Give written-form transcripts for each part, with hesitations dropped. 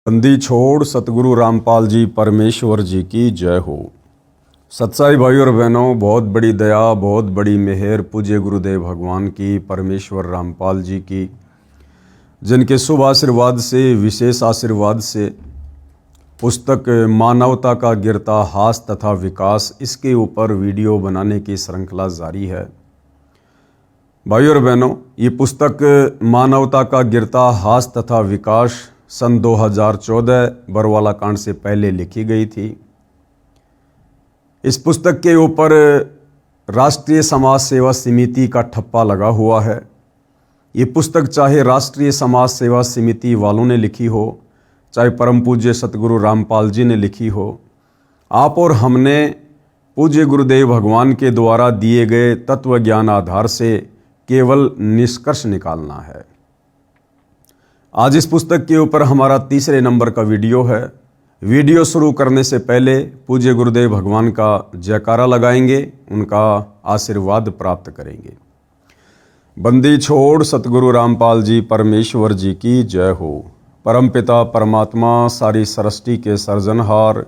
बंदी छोड़ सतगुरु रामपाल जी परमेश्वर जी की जय हो। सत्साई भाई और बहनों, बहुत बड़ी दया, बहुत बड़ी मेहर पूज्य गुरुदेव भगवान की, परमेश्वर रामपाल जी की, जिनके शुभ आशीर्वाद से, विशेष आशीर्वाद से पुस्तक मानवता का गिरता हास तथा विकास, इसके ऊपर वीडियो बनाने की श्रृंखला जारी है। भाई और बहनों, ये पुस्तक मानवता का गिरता हास तथा विकास सन 2014 बरवाला कांड से पहले लिखी गई थी। इस पुस्तक के ऊपर राष्ट्रीय समाज सेवा समिति का ठप्पा लगा हुआ है। ये पुस्तक चाहे राष्ट्रीय समाज सेवा समिति वालों ने लिखी हो, चाहे परम पूज्य सतगुरु रामपाल जी ने लिखी हो, आप और हमने पूज्य गुरुदेव भगवान के द्वारा दिए गए तत्व ज्ञान आधार से केवल निष्कर्ष निकालना है। आज इस पुस्तक के ऊपर हमारा तीसरे नंबर का वीडियो है। वीडियो शुरू करने से पहले पूज्य गुरुदेव भगवान का जयकारा लगाएंगे, उनका आशीर्वाद प्राप्त करेंगे। बंदी छोड़ सतगुरु रामपाल जी परमेश्वर जी की जय हो। परमपिता परमात्मा, सारी सृष्टि के सर्जनहार,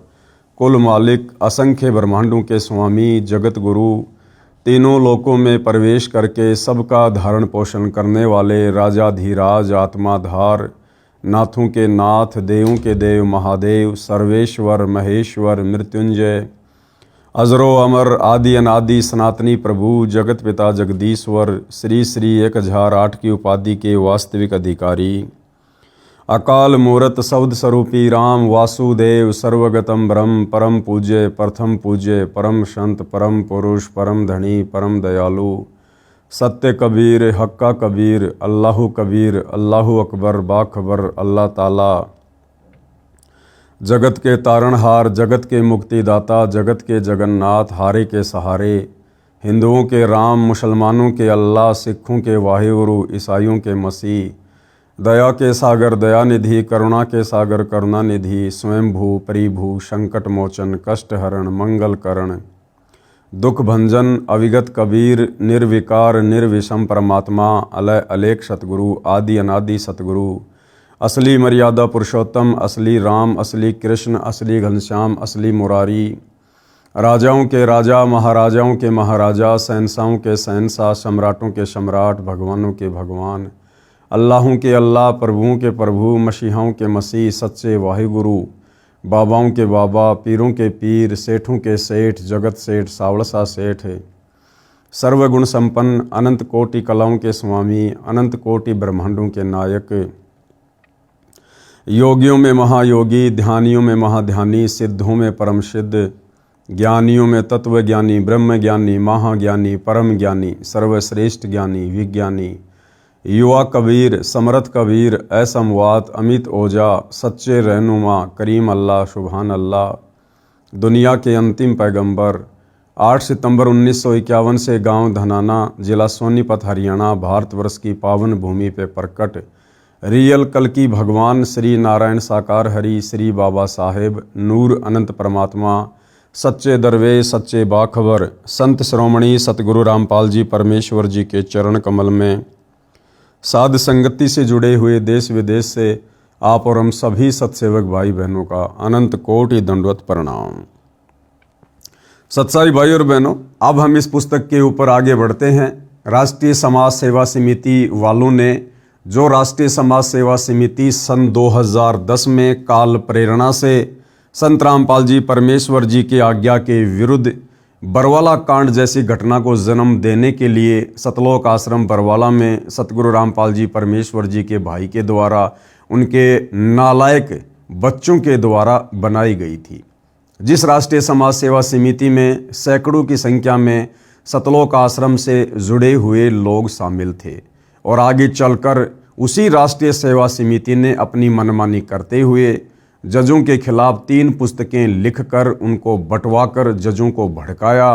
कुल मालिक, असंख्य ब्रह्मांडों के स्वामी, जगत गुरु, तीनों लोकों में प्रवेश करके सबका धारण पोषण करने वाले राजाधीराज, आत्माधार, नाथों के नाथ, देवों के देव महादेव, सर्वेश्वर महेश्वर मृत्युंजय, अजरो अमर, आदि अनादि सनातनी प्रभु, जगत पिता जगदीश्वर, श्री श्री 1008 की उपाधि के वास्तविक अधिकारी, अकाल मूरत शब्द स्वरूपी राम वासुदेव, सर्वगतम ब्रह्म, परम पूज्य, प्रथम पूज्य, परम संत, परम पुरुष, परम धनी, परम दयालु, सत्य कबीर, हक्का कबीर, अल्लाहु कबीर, अल्लाहु अकबर, बाखबर, अल्लाह ताला, जगत के तारणहार, जगत के मुक्तिदाता, जगत के जगन्नाथ, हारे के सहारे, हिंदुओं के राम, मुसलमानों के अल्लाह, सिखों के वाहिगुरु, ईसाइयों के मसीह, दया के सागर दयानिधि, करुणा के सागर करुणानिधि, स्वयंभू परिभू, संकट मोचन, कष्ट हरण, मंगल करण, दुख भंजन, अविगत कबीर, निर्विकार निर्विषम परमात्मा, अलय अलेख सतगुरु, आदि अनादि सतगुरु, असली मर्यादा पुरुषोत्तम, असली राम, असली कृष्ण, असली घनश्याम, असली मुरारी, राजाओं के राजा, महाराजाओं के महाराजा, शहंशाहों के शहंशाह, सम्राटों के सम्राट, भगवानों के भगवान, अल्लाहों के अल्लाह, प्रभुओं के प्रभु, मसीहाओं के मसीह, सच्चे वाहिगुरु, बाबाओं के बाबा, पीरों के पीर, सेठों के सेठ, जगत सेठ, सावड़सा सेठ, सर्वगुण संपन्न, अनंत कोटि कलाओं के स्वामी, अनंत कोटि ब्रह्मांडों के नायक, योगियों में महायोगी, ध्यानियों में महाध्यानी, सिद्धों में परम सिद्ध, ज्ञानियों में तत्व ज्ञानी, ब्रह्म ज्ञानी, महाज्ञानी, परम ज्ञानी, सर्वश्रेष्ठ ज्ञानी, विज्ञानी, युवा कबीर, समर्थ कबीर, असमवात, अमित ओजा, सच्चे रहनुमा, करीम अल्लाह, सुभान अल्लाह, दुनिया के अंतिम पैगंबर, 8 सितंबर 1951 से गांव धनाना, जिला सोनीपत, हरियाणा, भारतवर्ष की पावन भूमि पे प्रकट रियल कल की भगवान श्री नारायण साकार हरि, श्री बाबा साहेब, नूर अनंत परमात्मा, सच्चे दरवेश, सच्चे बाखबर, संत श्रोमणी सतगुरु रामपाल जी परमेश्वर जी के चरण कमल में साध संगति से जुड़े हुए देश विदेश से आप और हम सभी सत्सेवक भाई बहनों का अनंत कोटि दंडवत प्रणाम। सत्साई भाई और बहनों, अब हम इस पुस्तक के ऊपर आगे बढ़ते हैं। राष्ट्रीय समाज सेवा समिति वालों ने, जो राष्ट्रीय समाज सेवा समिति सन 2010 में काल प्रेरणा से संत रामपाल जी परमेश्वर जी की आज्ञा के विरुद्ध बरवाला कांड जैसी घटना को जन्म देने के लिए सतलोक आश्रम बरवाला में सतगुरु रामपाल जी परमेश्वर जी के भाई के द्वारा, उनके नालायक बच्चों के द्वारा बनाई गई थी। जिस राष्ट्रीय समाज सेवा समिति में सैकड़ों की संख्या में सतलोक आश्रम से जुड़े हुए लोग शामिल थे, और आगे चलकर उसी राष्ट्रीय सेवा समिति ने अपनी मनमानी करते हुए जजों के खिलाफ 3 पुस्तकें लिखकर उनको बंटवाकर जजों को भड़काया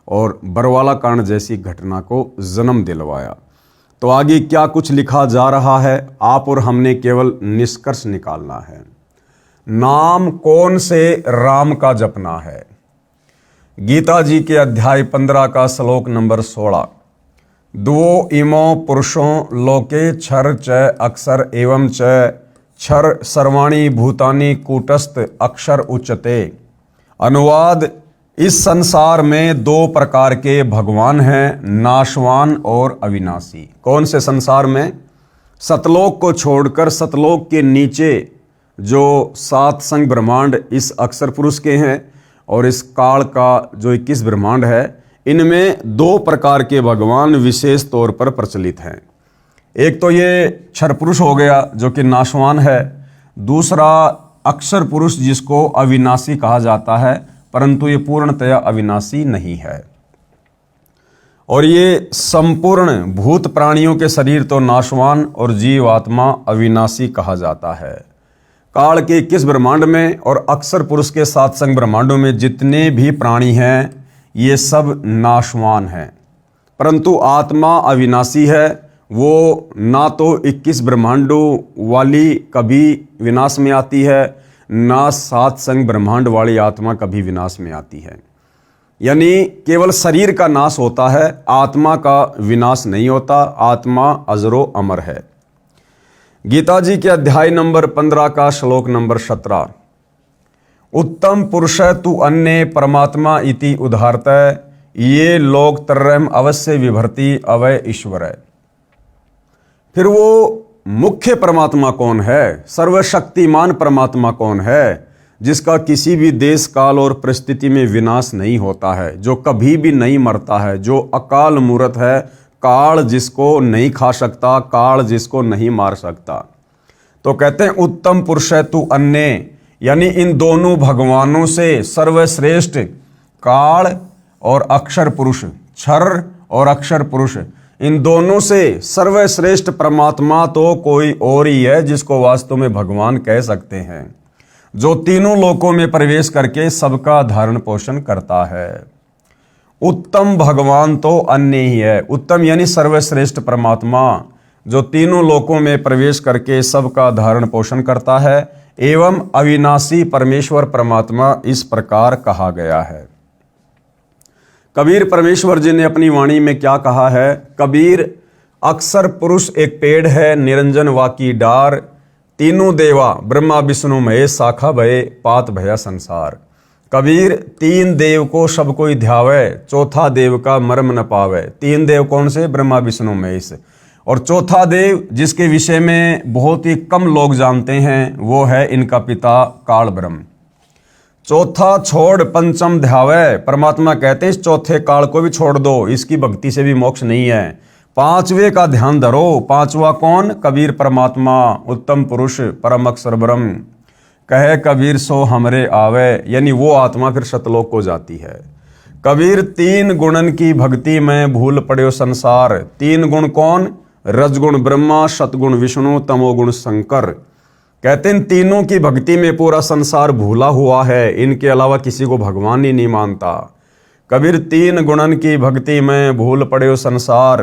और बरवाला कांड जैसी घटना को जन्म दिलवाया। तो आगे क्या कुछ लिखा जा रहा है, आप और हमने केवल निष्कर्ष निकालना है। नाम कौन से राम का जपना है। गीता जी के अध्याय 15 का श्लोक नंबर 16, द्वो इमो पुरुषों लोके क्षर च अक्षर एवं च क्षर सर्वाणी भूतानि कूटस्थ अक्षर उच्चते। अनुवाद, इस संसार में दो प्रकार के भगवान हैं, नाशवान और अविनाशी। कौन से संसार में? सतलोक को छोड़कर सतलोक के नीचे जो 7 संग ब्रह्मांड इस अक्षर पुरुष के हैं और इस काल का जो 21 ब्रह्मांड है, इनमें दो प्रकार के भगवान विशेष तौर पर प्रचलित हैं। एक तो ये क्षर पुरुष हो गया जो कि नाशवान है, दूसरा अक्षर पुरुष जिसको अविनाशी कहा जाता है, परंतु ये पूर्णतया अविनाशी नहीं है। और ये संपूर्ण भूत प्राणियों के शरीर तो नाशवान और जीव आत्मा अविनाशी कहा जाता है। काल के 21 ब्रह्मांड में और अक्षर पुरुष के 7 संग ब्रह्मांडों में जितने भी प्राणी हैं ये सब नाशवान हैं, परंतु आत्मा अविनाशी है। वो ना तो 21 ब्रह्मांडों वाली कभी विनाश में आती है, ना 7 संग ब्रह्मांड वाली आत्मा कभी विनाश में आती है। यानी केवल शरीर का नाश होता है, आत्मा का विनाश नहीं होता। आत्मा अजरो अमर है। गीता जी के अध्याय नंबर 15 का श्लोक नंबर 17, उत्तम पुरुष तु अन्य परमात्मा इति उदाहरत ये लोक तरम अवश्य विभर्ति अवय ईश्वर है। फिर वो मुख्य परमात्मा कौन है? सर्वशक्तिमान परमात्मा कौन है जिसका किसी भी देश काल और परिस्थिति में विनाश नहीं होता है, जो कभी भी नहीं मरता है, जो अकाल मूर्त है, काल जिसको नहीं खा सकता, काल जिसको नहीं मार सकता। तो कहते हैं उत्तम पुरुष है तू अन्य, यानी इन दोनों भगवानों से सर्वश्रेष्ठ काल और अक्षर पुरुष, क्षर और अक्षर पुरुष, इन दोनों से सर्वश्रेष्ठ परमात्मा तो कोई और ही है जिसको वास्तव में भगवान कह सकते हैं, जो तीनों लोकों में प्रवेश करके सबका धारण पोषण करता है। उत्तम भगवान तो अन्य ही है। उत्तम यानी सर्वश्रेष्ठ परमात्मा जो तीनों लोकों में प्रवेश करके सबका धारण पोषण करता है, एवं अविनाशी परमेश्वर परमात्मा इस प्रकार कहा गया है। कबीर परमेश्वर जी ने अपनी वाणी में क्या कहा है? कबीर, अक्षर पुरुष एक पेड़ है, निरंजन वाकी डार, तीनों देवा ब्रह्मा विष्णु महेश शाखा भये, पात भया संसार। कबीर, 3 देव को सब कोई ध्यावे, चौथा देव का मर्म न पावे। 3 देव कौन से? ब्रह्मा विष्णु महेश। और चौथा देव जिसके विषय में बहुत ही कम लोग जानते हैं वो है इनका पिता काल ब्रह्म। चौथा छोड़ पंचम ध्यावे, परमात्मा कहते हैं इस चौथे काल को भी छोड़ दो, इसकी भक्ति से भी मोक्ष नहीं है। 5वें का ध्यान धरो। 5वां कौन? कबीर परमात्मा, उत्तम पुरुष, परम अक्षर ब्रह्म। कहे कबीर सो हमरे आवे, यानी वो आत्मा फिर सतलोक को जाती है। कबीर, 3 गुणन की भक्ति में भूल पड़े संसार। 3 गुण कौन? रजगुण ब्रह्मा, सतगुण विष्णु, तमोगुण शंकर। कहते हैं तीनों की भक्ति में पूरा संसार भूला हुआ है, इनके अलावा किसी को भगवान ही नहीं मानता। कबीर, 3 गुणन की भक्ति में भूल पड़े संसार,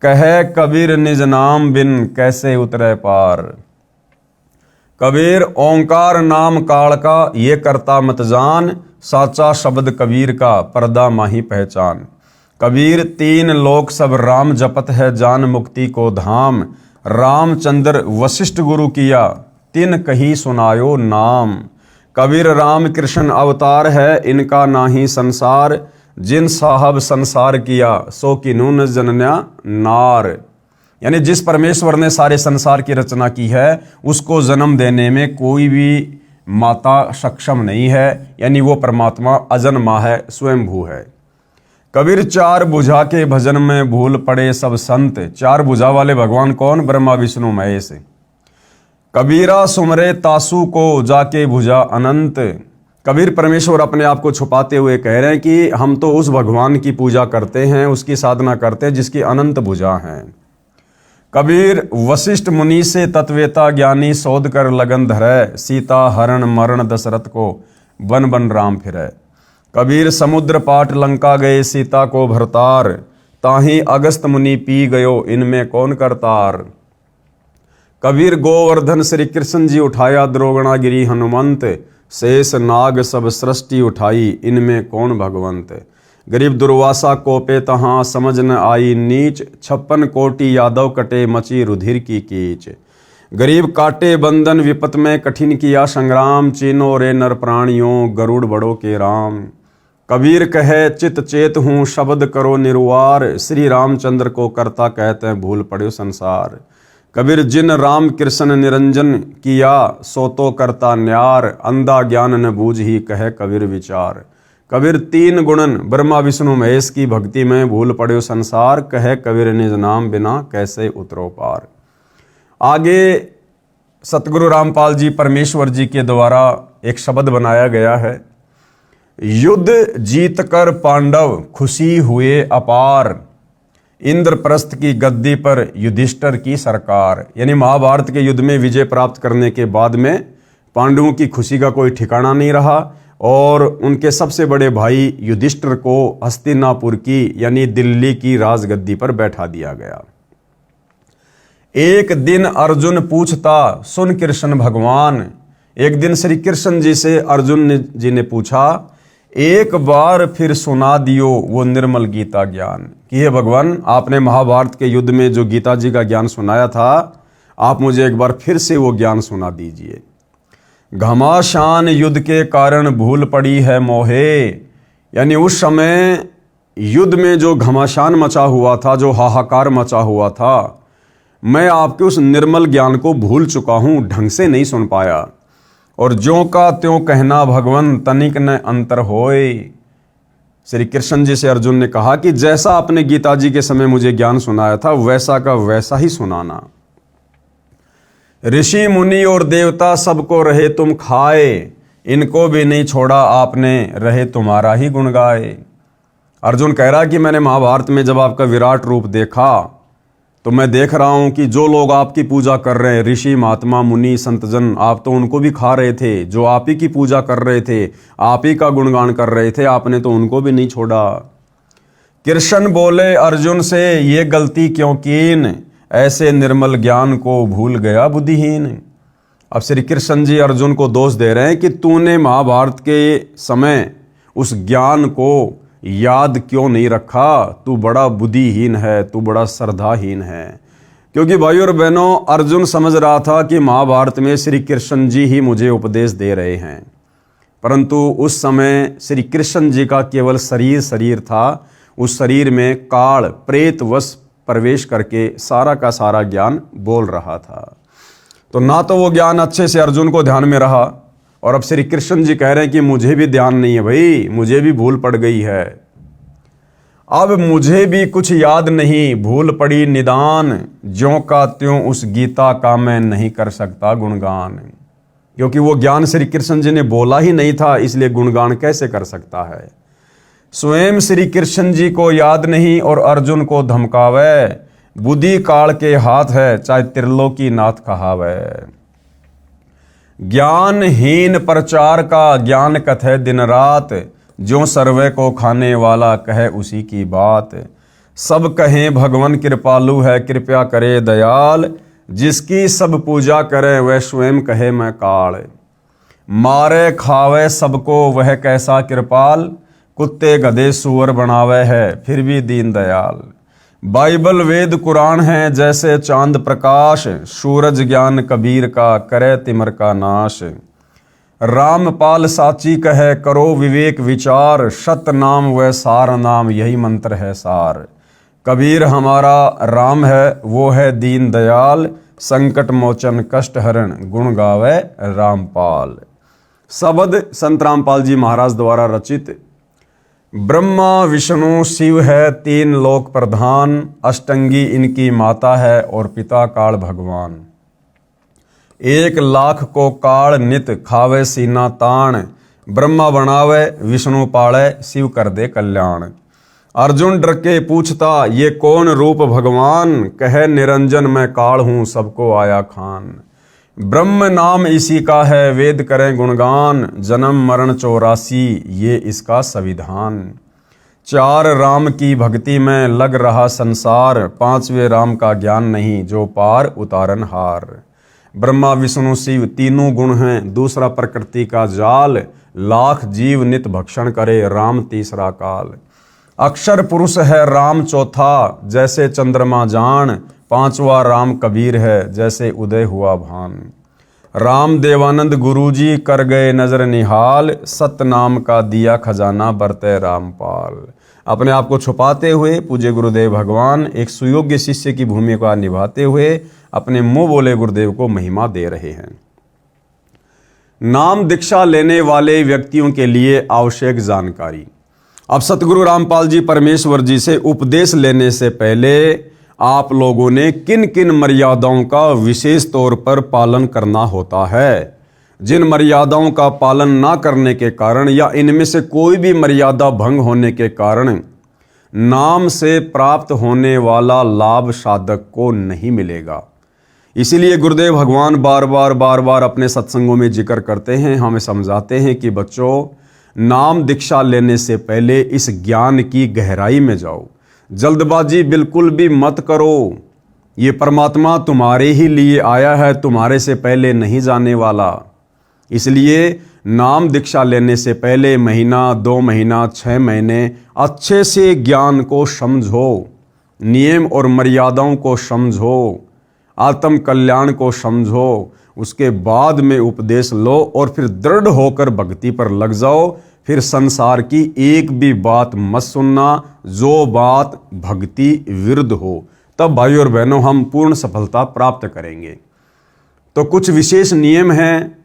कहे कबीर निज नाम बिन कैसे उतरे पार। कबीर, ओंकार नाम काल का ये करता मत जान, साचा शब्द कबीर का पर्दा माही पहचान। कबीर, 3 लोक सब राम जपत है, जान मुक्ति को धाम, रामचंद्र वशिष्ठ गुरु किया, तिन कही सुनायो नाम। कबीर, राम कृष्ण अवतार है, इनका नाही संसार, जिन साहब संसार किया, सो किन्हू न जनन्या नार। यानी जिस परमेश्वर ने सारे संसार की रचना की है उसको जन्म देने में कोई भी माता सक्षम नहीं है, यानी वो परमात्मा अजन्मा है, स्वयंभू है। कबीर, 4 भुजा के भजन में भूल पड़े सब संत। 4 भुजा वाले भगवान कौन? ब्रह्मा विष्णु महेश। कबीरा सुमरे तासु को जाके भुजा अनंत। कबीर परमेश्वर अपने आप को छुपाते हुए कह रहे हैं कि हम तो उस भगवान की पूजा करते हैं, उसकी साधना करते हैं जिसकी अनंत भुजा हैं। कबीर, वशिष्ठ मुनि से तत्वेता ज्ञानी, शोध कर लगन धरे, सीता हरण मरण दशरथ को बन बन राम फिरे। कबीर, समुद्र पाट लंका गए, सीता को भरतार, ताही अगस्त मुनि पी गयो, इनमें कौन करतार। कबीर, गोवर्धन श्री कृष्ण जी उठाया, द्रोगणा गिरी हनुमंत, शेष नाग सब सृष्टि उठाई, इनमें कौन भगवंत। गरीब दुर्वासा कोपे तहाँ, समझ न आई नीच, 56 कोटि यादव कटे, मची रुधिर की कीच। गरीब काटे बंधन विपत में कठिन किया संग्राम, चीनो रे नर प्राणियों गरुड़ बड़ो के राम। कबीर कहे चित चेत हूँ शब्द करो निर्वार, श्री रामचंद्र को करता कहते हैं भूल पड़ो संसार। कबीर जिन राम कृष्ण निरंजन किया, सो तो करता न्यार, अंधा ज्ञान न बूझ ही कहे कबीर विचार। कबीर तीन गुणन ब्रह्मा विष्णु महेश की भक्ति में भूल पड़ो संसार, कहे कबीर निज नाम बिना कैसे उतरो पार। आगे सतगुरु रामपाल जी परमेश्वर जी के द्वारा एक शब्द बनाया गया है, युद्ध जीत कर पांडव खुशी हुए अपार, इंद्रप्रस्थ की गद्दी पर युधिष्ठिर की सरकार। यानी महाभारत के युद्ध में विजय प्राप्त करने के बाद में पांडवों की खुशी का कोई ठिकाना नहीं रहा और उनके सबसे बड़े भाई युधिष्ठिर को हस्तिनापुर की यानी दिल्ली की राजगद्दी पर बैठा दिया गया। एक दिन अर्जुन पूछता सुन कृष्ण भगवान, एक दिन श्री कृष्ण जी से अर्जुन जी ने पूछा, एक बार फिर सुना दियो वो निर्मल गीता ज्ञान, कि हे भगवान आपने महाभारत के युद्ध में जो गीता जी का ज्ञान सुनाया था, आप मुझे एक बार फिर से वो ज्ञान सुना दीजिए। घमासान युद्ध के कारण भूल पड़ी है मोहे, यानी उस समय युद्ध में जो घमासान मचा हुआ था, जो हाहाकार मचा हुआ था, मैं आपके उस निर्मल ज्ञान को भूल चुका हूं, ढंग से नहीं सुन पाया। और ज्यों का त्यों कहना भगवन तनिक न अंतर होए। श्री कृष्ण जी से अर्जुन ने कहा कि जैसा आपने गीता जी के समय मुझे ज्ञान सुनाया था वैसा का वैसा ही सुनाना। ऋषि मुनि और देवता सबको रहे तुम खाए, इनको भी नहीं छोड़ा आपने रहे तुम्हारा ही गुण गाए। अर्जुन कह रहा कि मैंने महाभारत में जब आपका विराट रूप देखा तो मैं देख रहा हूं कि जो लोग आपकी पूजा कर रहे हैं, ऋषि महात्मा मुनि संतजन, आप तो उनको भी खा रहे थे। जो आप ही की पूजा कर रहे थे, आप ही का गुणगान कर रहे थे, आपने तो उनको भी नहीं छोड़ा। कृष्ण बोले अर्जुन से ये गलती क्यों कीन, ऐसे निर्मल ज्ञान को भूल गया बुद्धिहीन। अब श्री कृष्ण जी अर्जुन को दोष दे रहे हैं कि तूने महाभारत के समय उस ज्ञान को याद क्यों नहीं रखा, तू बड़ा बुद्धिहीन है, तू बड़ा श्रद्धाहीन है। क्योंकि भाई और बहनों, अर्जुन समझ रहा था कि महाभारत में श्री कृष्ण जी ही मुझे उपदेश दे रहे हैं, परंतु उस समय श्री कृष्ण जी का केवल शरीर था। उस शरीर में काल प्रेत वश प्रवेश करके सारा का सारा ज्ञान बोल रहा था। तो ना तो वो ज्ञान अच्छे से अर्जुन को ध्यान में रहा, और अब श्री कृष्ण जी कह रहे हैं कि मुझे भी ध्यान नहीं है भाई, मुझे भी भूल पड़ गई है, अब मुझे भी कुछ याद नहीं, भूल पड़ी निदान, ज्यों का त्यों उस गीता का मैं नहीं कर सकता गुणगान। क्योंकि वो ज्ञान श्री कृष्ण जी ने बोला ही नहीं था, इसलिए गुणगान कैसे कर सकता है। स्वयं श्री कृष्ण जी को याद नहीं और अर्जुन को धमकावे, बुद्धि काल के हाथ है चाहे त्रिलोकी नाथ कहावे। ज्ञानहीन प्रचार का ज्ञान कथे दिन रात, जो सर्वे को खाने वाला कहे उसी की बात। सब कहें भगवान कृपालु है कृपया करे दयाल, जिसकी सब पूजा करे वह स्वयं कहे मैं काल। मारे खावे सबको वह कैसा कृपाल, कुत्ते गधे सुअर बनावे है फिर भी दीन दयाल। बाइबल वेद कुरान है जैसे चांद प्रकाश, सूरज ज्ञान कबीर का करे तिमर का नाश। रामपाल साची कहे करो विवेक विचार, सत नाम व सार नाम यही मंत्र है सार। कबीर हमारा राम है वो है दीन दयाल, संकट मोचन कष्ट हरण गुण गावे रामपाल। शब्द संत रामपाल जी महाराज द्वारा रचित। ब्रह्मा विष्णु शिव है तीन लोक प्रधान, अष्टंगी इनकी माता है और पिता काल भगवान। 1,00,000 को काल नित खावे सीना ताण, ब्रह्मा बनावे विष्णु पाले शिव कर दे कल्याण। अर्जुन डर के पूछता ये कौन रूप भगवान, कहे निरंजन मैं काल हूँ सबको आया खान। ब्रह्म नाम इसी का है वेद करें गुणगान, जन्म मरण 84 ये इसका संविधान। 4 राम की भक्ति में लग रहा संसार, 5वें राम का ज्ञान नहीं जो पार उतारन हार। ब्रह्मा विष्णु शिव तीनों गुण हैं, दूसरा प्रकृति का जाल, लाख जीव नित भक्षण करे राम तीसरा काल। अक्षर पुरुष है राम चौथा, जैसे चंद्रमा जान, पांचवा राम कबीर है, जैसे उदय हुआ भान। राम देवानंद गुरुजी कर गए नजर निहाल, सतनाम का दिया खजाना बरते रामपाल। अपने आप को छुपाते हुए पूज्य गुरुदेव भगवान एक सुयोग्य शिष्य की भूमिका निभाते हुए अपने मुंह बोले गुरुदेव को महिमा दे रहे हैं। नाम दीक्षा लेने वाले व्यक्तियों के लिए आवश्यक जानकारी। अब सतगुरु रामपाल जी परमेश्वर जी से उपदेश लेने से पहले आप लोगों ने किन किन मर्यादाओं का विशेष तौर पर पालन करना होता है। जिन मर्यादाओं का पालन ना करने के कारण या इनमें से कोई भी मर्यादा भंग होने के कारण नाम से प्राप्त होने वाला लाभ साधक को नहीं मिलेगा। इसीलिए गुरुदेव भगवान बार बार अपने सत्संगों में जिक्र करते हैं, हमें समझाते हैं कि बच्चों, नाम दीक्षा लेने से पहले इस ज्ञान की गहराई में जाओ, जल्दबाजी बिल्कुल भी मत करो। ये परमात्मा तुम्हारे ही लिए आया है, तुम्हारे से पहले नहीं जाने वाला। इसलिए नाम दीक्षा लेने से पहले महीना, 2 महीना, 6 महीने अच्छे से ज्ञान को समझो, नियम और मर्यादाओं को समझो, आत्म कल्याण को समझो, उसके बाद में उपदेश लो और फिर दृढ़ होकर भक्ति पर लग जाओ। फिर संसार की एक भी बात मत सुनना जो बात भक्ति विरुद्ध हो, तब भाई और बहनों हम पूर्ण सफलता प्राप्त करेंगे। तो कुछ विशेष नियम हैं,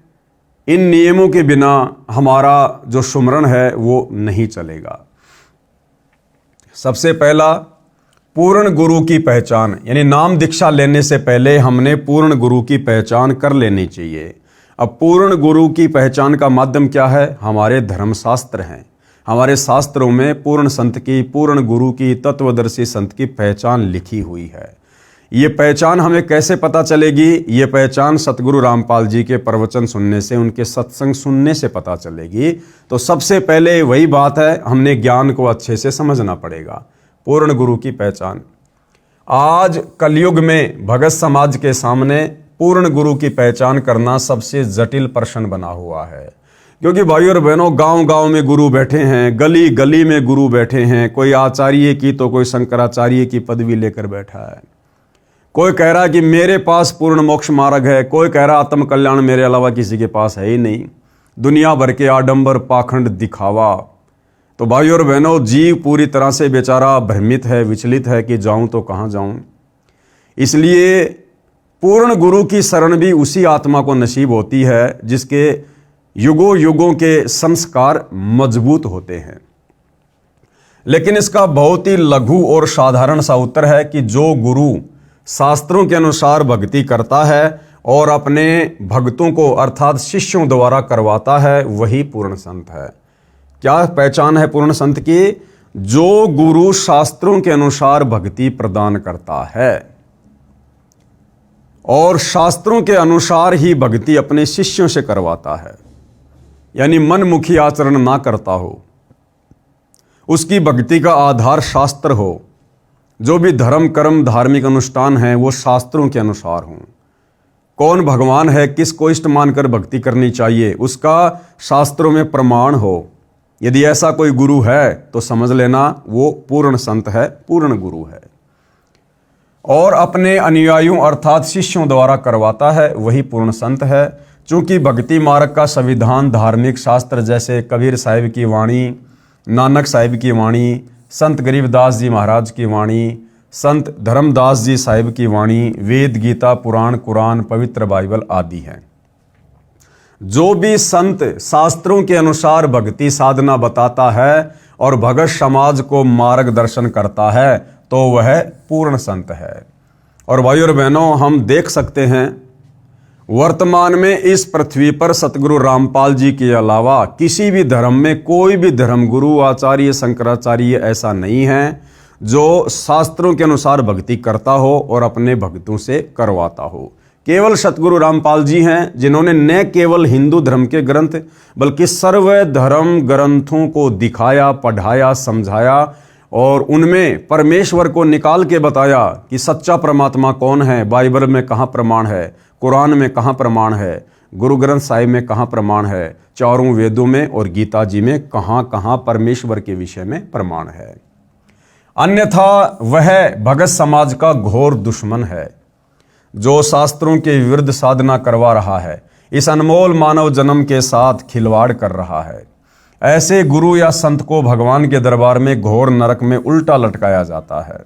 इन नियमों के बिना हमारा जो सुमरन है वो नहीं चलेगा। सबसे पहला, पूर्ण गुरु की पहचान, यानी नाम दीक्षा लेने से पहले हमने पूर्ण गुरु की पहचान कर लेनी चाहिए। अब पूर्ण गुरु की पहचान का माध्यम क्या है? हमारे धर्मशास्त्र हैं। हमारे शास्त्रों में पूर्ण संत की, पूर्ण गुरु की, तत्वदर्शी संत की पहचान लिखी हुई है। ये पहचान हमें कैसे पता चलेगी? ये पहचान सतगुरु रामपाल जी के प्रवचन सुनने से, उनके सत्संग सुनने से पता चलेगी। तो सबसे पहले वही बात है, हमने ज्ञान को अच्छे से समझना पड़ेगा। पूर्ण गुरु की पहचान। आज कलयुग में भगत समाज के सामने पूर्ण गुरु की पहचान करना सबसे जटिल प्रश्न बना हुआ है, क्योंकि भाई और बहनों, गांव-गांव में गुरु बैठे हैं, गली गली में गुरु बैठे हैं। कोई आचार्य की तो कोई शंकराचार्य की पदवी लेकर बैठा है। कोई कह रहा है कि मेरे पास पूर्ण मोक्ष मार्ग है, कोई कह रहा आत्म कल्याण मेरे अलावा किसी के पास है ही नहीं। दुनिया भर के आडंबर, पाखंड, दिखावा। तो भाई और बहनों, जीव पूरी तरह से बेचारा भ्रमित है, विचलित है कि जाऊं तो कहां जाऊं। इसलिए पूर्ण गुरु की शरण भी उसी आत्मा को नसीब होती है जिसके युगों युगों के संस्कार मजबूत होते हैं। लेकिन इसका बहुत ही लघु और साधारण सा उत्तर है कि जो गुरु शास्त्रों के अनुसार भक्ति करता है और अपने भक्तों को अर्थात शिष्यों द्वारा करवाता है, वही पूर्ण संत है। क्या पहचान है पूर्ण संत की? जो गुरु शास्त्रों के अनुसार भक्ति प्रदान करता है और शास्त्रों के अनुसार ही भक्ति अपने शिष्यों से करवाता है, यानी मनमुखी आचरण ना करता हो, उसकी भक्ति का आधार शास्त्र हो, जो भी धर्म कर्म धार्मिक अनुष्ठान है वो शास्त्रों के अनुसार हों। कौन भगवान है, किसको इष्ट मानकर भक्ति करनी चाहिए, उसका शास्त्रों में प्रमाण हो। यदि ऐसा कोई गुरु है तो समझ लेना वो पूर्ण संत है, पूर्ण गुरु है। और अपने अनुयायियों अर्थात शिष्यों द्वारा करवाता है, वही पूर्ण संत है। चूंकि भक्ति मार्ग का संविधान धार्मिक शास्त्र जैसे कबीर साहिब की वाणी, नानक साहिब की वाणी, संत गरीबदास जी महाराज की वाणी, संत धर्मदास जी साहिब की वाणी, वेद, गीता, पुराण, कुरान, पवित्र बाइबल आदि हैं। जो भी संत शास्त्रों के अनुसार भक्ति साधना बताता है और भगत समाज को मार्गदर्शन करता है तो वह पूर्ण संत है। और भाई और बहनों, हम देख सकते हैं वर्तमान में इस पृथ्वी पर सतगुरु रामपाल जी के अलावा किसी भी धर्म में कोई भी धर्मगुरु, आचार्य, शंकराचार्य ऐसा नहीं है जो शास्त्रों के अनुसार भक्ति करता हो और अपने भक्तों से करवाता हो। केवल सतगुरु रामपाल जी हैं जिन्होंने न केवल हिंदू धर्म के ग्रंथ बल्कि सर्व धर्म ग्रंथों को दिखाया, पढ़ाया, समझाया और उनमें परमेश्वर को निकाल के बताया कि सच्चा परमात्मा कौन है, बाइबल में कहाँ प्रमाण है, कुरान में कहाँ प्रमाण है, गुरु ग्रंथ साहिब में कहाँ प्रमाण है, चारों वेदों में और गीता जी में कहाँ कहाँ परमेश्वर के विषय में प्रमाण है। अन्यथा वह भगत समाज का घोर दुश्मन है, जो शास्त्रों के विरुद्ध साधना करवा रहा है, इस अनमोल मानव जन्म के साथ खिलवाड़ कर रहा है। ऐसे गुरु या संत को भगवान के दरबार में घोर नरक में उल्टा लटकाया जाता है।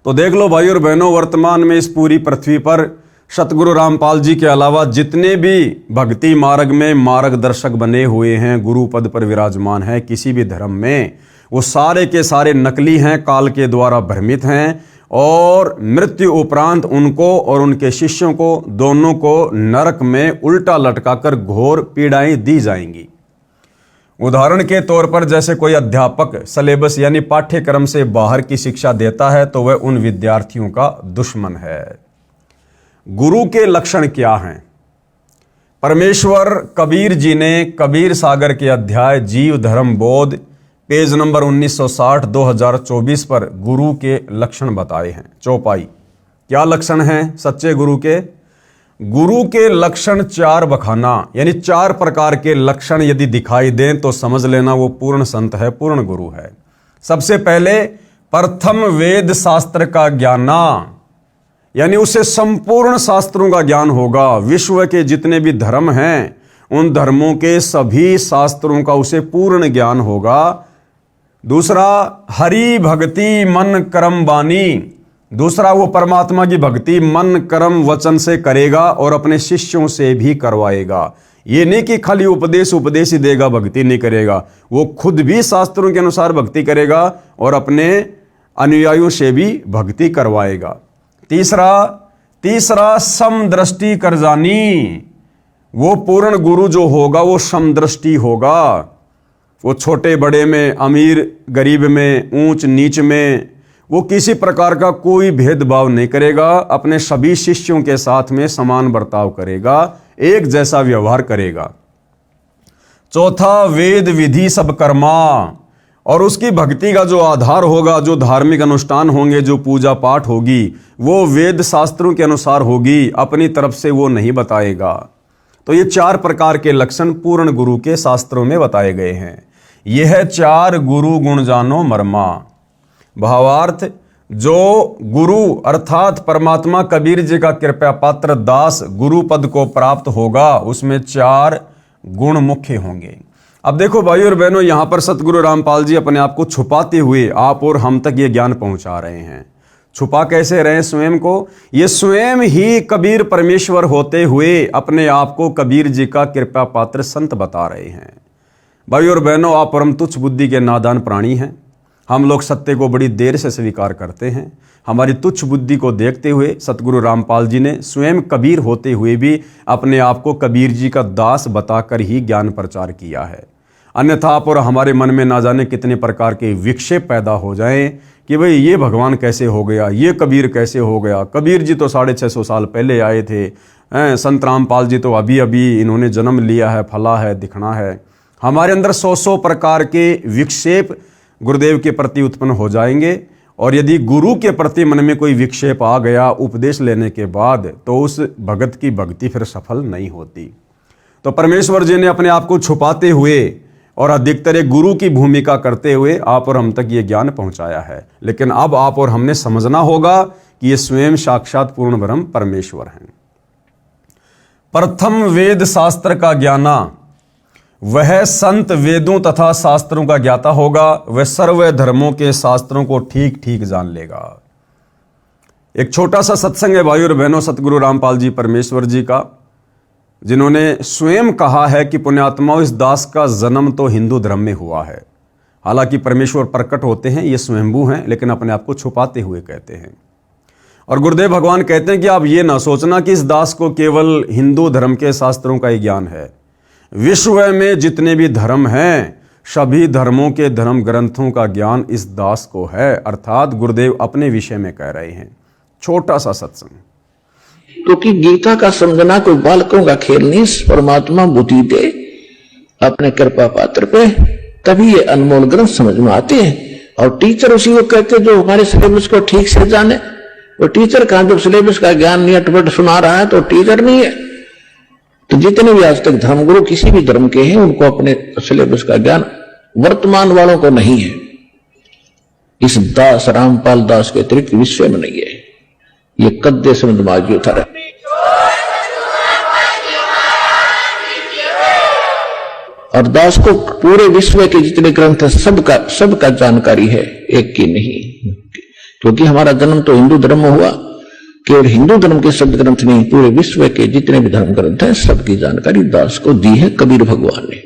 तो देख लो भाई और बहनों, वर्तमान में इस पूरी पृथ्वी पर सतगुरु रामपाल जी के अलावा जितने भी भक्ति मार्ग में मार्गदर्शक बने हुए हैं, गुरु पद पर विराजमान हैं किसी भी धर्म में, वो सारे के सारे नकली हैं, काल के द्वारा भ्रमित हैं, और मृत्यु उपरांत उनको और उनके शिष्यों को दोनों को नरक में उल्टा लटकाकर घोर पीड़ाएं दी जाएंगी। उदाहरण के तौर पर जैसे कोई अध्यापक सिलेबस यानी पाठ्यक्रम से बाहर की शिक्षा देता है तो वह उन विद्यार्थियों का दुश्मन है। गुरु के लक्षण क्या हैं? परमेश्वर कबीर जी ने कबीर सागर के अध्याय जीव धर्म बोध पेज नंबर 1960 2024 पर गुरु के लक्षण बताए हैं। चौपाई, क्या लक्षण हैं सच्चे गुरु के? गुरु के लक्षण 4 बखाना, यानी 4 प्रकार के लक्षण यदि दिखाई दें तो समझ लेना वो पूर्ण संत है, पूर्ण गुरु है। सबसे पहले, प्रथम वेद शास्त्र का ज्ञाना, यानी उसे संपूर्ण शास्त्रों का ज्ञान होगा। विश्व के जितने भी धर्म हैं उन धर्मों के सभी शास्त्रों का उसे पूर्ण ज्ञान होगा। दूसरा, हरि भक्ति मन कर्म वाणी, दूसरा वो परमात्मा की भक्ति मन कर्म वचन से करेगा और अपने शिष्यों से भी करवाएगा। ये नहीं कि खाली उपदेश ही देगा, भक्ति नहीं करेगा, वो खुद भी शास्त्रों के अनुसार भक्ति करेगा और अपने अनुयायियों से भी भक्ति करवाएगा। तीसरा समदृष्टि कर जानी, वो पूर्ण गुरु जो होगा वो समदृष्टि होगा। वो छोटे बड़े में, अमीर गरीब में, ऊंच नीच में, वो किसी प्रकार का कोई भेदभाव नहीं करेगा, अपने सभी शिष्यों के साथ में समान बर्ताव करेगा, एक जैसा व्यवहार करेगा। चौथा, वेद विधि सब कर्मा, और उसकी भक्ति का जो आधार होगा, जो धार्मिक अनुष्ठान होंगे, जो पूजा पाठ होगी, वो वेद शास्त्रों के अनुसार होगी, अपनी तरफ से वो नहीं बताएगा। तो ये 4 प्रकार के लक्षण पूर्ण गुरु के शास्त्रों में बताए गए हैं। यह 4 गुरु गुण जानो मर्मा। भावार्थ, जो गुरु अर्थात परमात्मा कबीर जी का कृपा पात्र दास गुरु पद को प्राप्त होगा उसमें 4 गुण मुख्य होंगे। अब देखो भाई और बहनों, यहां पर सतगुरु रामपाल जी अपने आप को छुपाते हुए आप और हम तक ये ज्ञान पहुंचा रहे हैं। छुपा कैसे रहे स्वयं को? ये स्वयं ही कबीर परमेश्वर होते हुए अपने आप को कबीर जी का कृपा पात्र संत बता रहे हैं। भाई और बहनों, आप परम तुच्छ बुद्धि के नादान प्राणी हैं। हम लोग सत्य को बड़ी देर से स्वीकार करते हैं। हमारी तुच्छ बुद्धि को देखते हुए सतगुरु रामपाल जी ने स्वयं कबीर होते हुए भी अपने आप को कबीर जी का दास बताकर ही ज्ञान प्रचार किया है। अन्यथा आप और हमारे मन में ना जाने कितने प्रकार के विक्षेप पैदा हो जाएं कि भाई ये भगवान कैसे हो गया, ये कबीर कैसे हो गया, कबीर जी तो 650 साल पहले आए थे, संत रामपाल जी तो अभी अभी इन्होंने जन्म लिया है, फला है, दिखना है। हमारे अंदर 100 प्रकार के विक्षेप गुरुदेव के प्रति उत्पन्न हो जाएंगे। और यदि गुरु के प्रति मन में कोई विक्षेप आ गया उपदेश लेने के बाद, तो उस भगत की भक्ति फिर सफल नहीं होती। तो परमेश्वर जी ने अपने आप को छुपाते हुए और अधिकतर एक गुरु की भूमिका करते हुए आप और हम तक ये ज्ञान पहुंचाया है। लेकिन अब आप और हमने समझना होगा कि ये स्वयं साक्षात पूर्ण ब्रह्म परमेश्वर हैं। प्रथम वेद शास्त्र का ज्ञाना, वह संत वेदों तथा शास्त्रों का ज्ञाता होगा, वह सर्व धर्मों के शास्त्रों को ठीक ठीक जान लेगा। एक छोटा सा सत्संग है भाइयों और बहनों सतगुरु रामपाल जी परमेश्वर जी का, जिन्होंने स्वयं कहा है कि पुण्यात्माओं, इस दास का जन्म तो हिंदू धर्म में हुआ है। हालांकि परमेश्वर प्रकट होते हैं, ये स्वयंभू हैं, लेकिन अपने आप को छुपाते हुए कहते हैं। और गुरुदेव भगवान कहते हैं कि आप ये ना सोचना कि इस दास को केवल हिंदू धर्म के शास्त्रों का ही ज्ञान है। विश्व में जितने भी धर्म हैं, सभी धर्मों के धर्म ग्रंथों का ज्ञान इस दास को है। अर्थात गुरुदेव अपने विषय में कह रहे हैं। छोटा सा सत्संग, क्योंकि गीता का समझना कोई बालकों का खेल नहीं, परमात्मा बुद्धि दे अपने कृपा पात्र पे, तभी ये अनमोल ग्रंथ समझ में आते हैं। और टीचर उसी को कहते जो हमारे सिलेबस को ठीक से जाने। वो टीचर कहां, जब सिलेबस का ज्ञान नहीं अटपट सुना रहा है तो टीचर नहीं है। तो जितने भी आज तक धर्मगुरु किसी भी धर्म के हैं, उनको अपने सिलेबस का ज्ञान वर्तमान वालों को नहीं है। इस दास रामपाल दास के अतिरिक्त विश्व में नहीं है। ये कद्दे से दिमाग उतारा। और दास को पूरे विश्व के जितने ग्रंथ है सबका जानकारी है, एक की नहीं। क्योंकि हमारा जन्म तो हिंदू धर्म में हुआ, केवल हिंदू धर्म के शब्द ग्रंथ नहीं, पूरे विश्व के जितने भी धर्म ग्रंथ हैं सबकी जानकारी दास को दी है कबीर भगवान ने,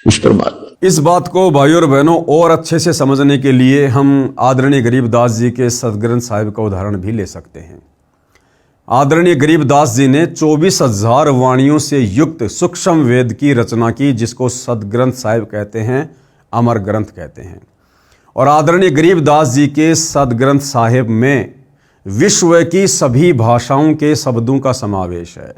उस परमात्मा। इस बात को भाइयों और बहनों और अच्छे से समझने के लिए हम आदरणीय गरीबदास जी के सदग्रंथ साहिब का उदाहरण भी ले सकते हैं। आदरणीय गरीबदास जी ने 24,000 वाणियों से युक्त सूक्ष्म वेद की रचना की, जिसको सदग्रंथ साहिब कहते हैं, अमर ग्रंथ कहते हैं। और आदरणीय गरीबदास जी के सदग्रंथ साहिब में विश्व की सभी भाषाओं के शब्दों का समावेश है।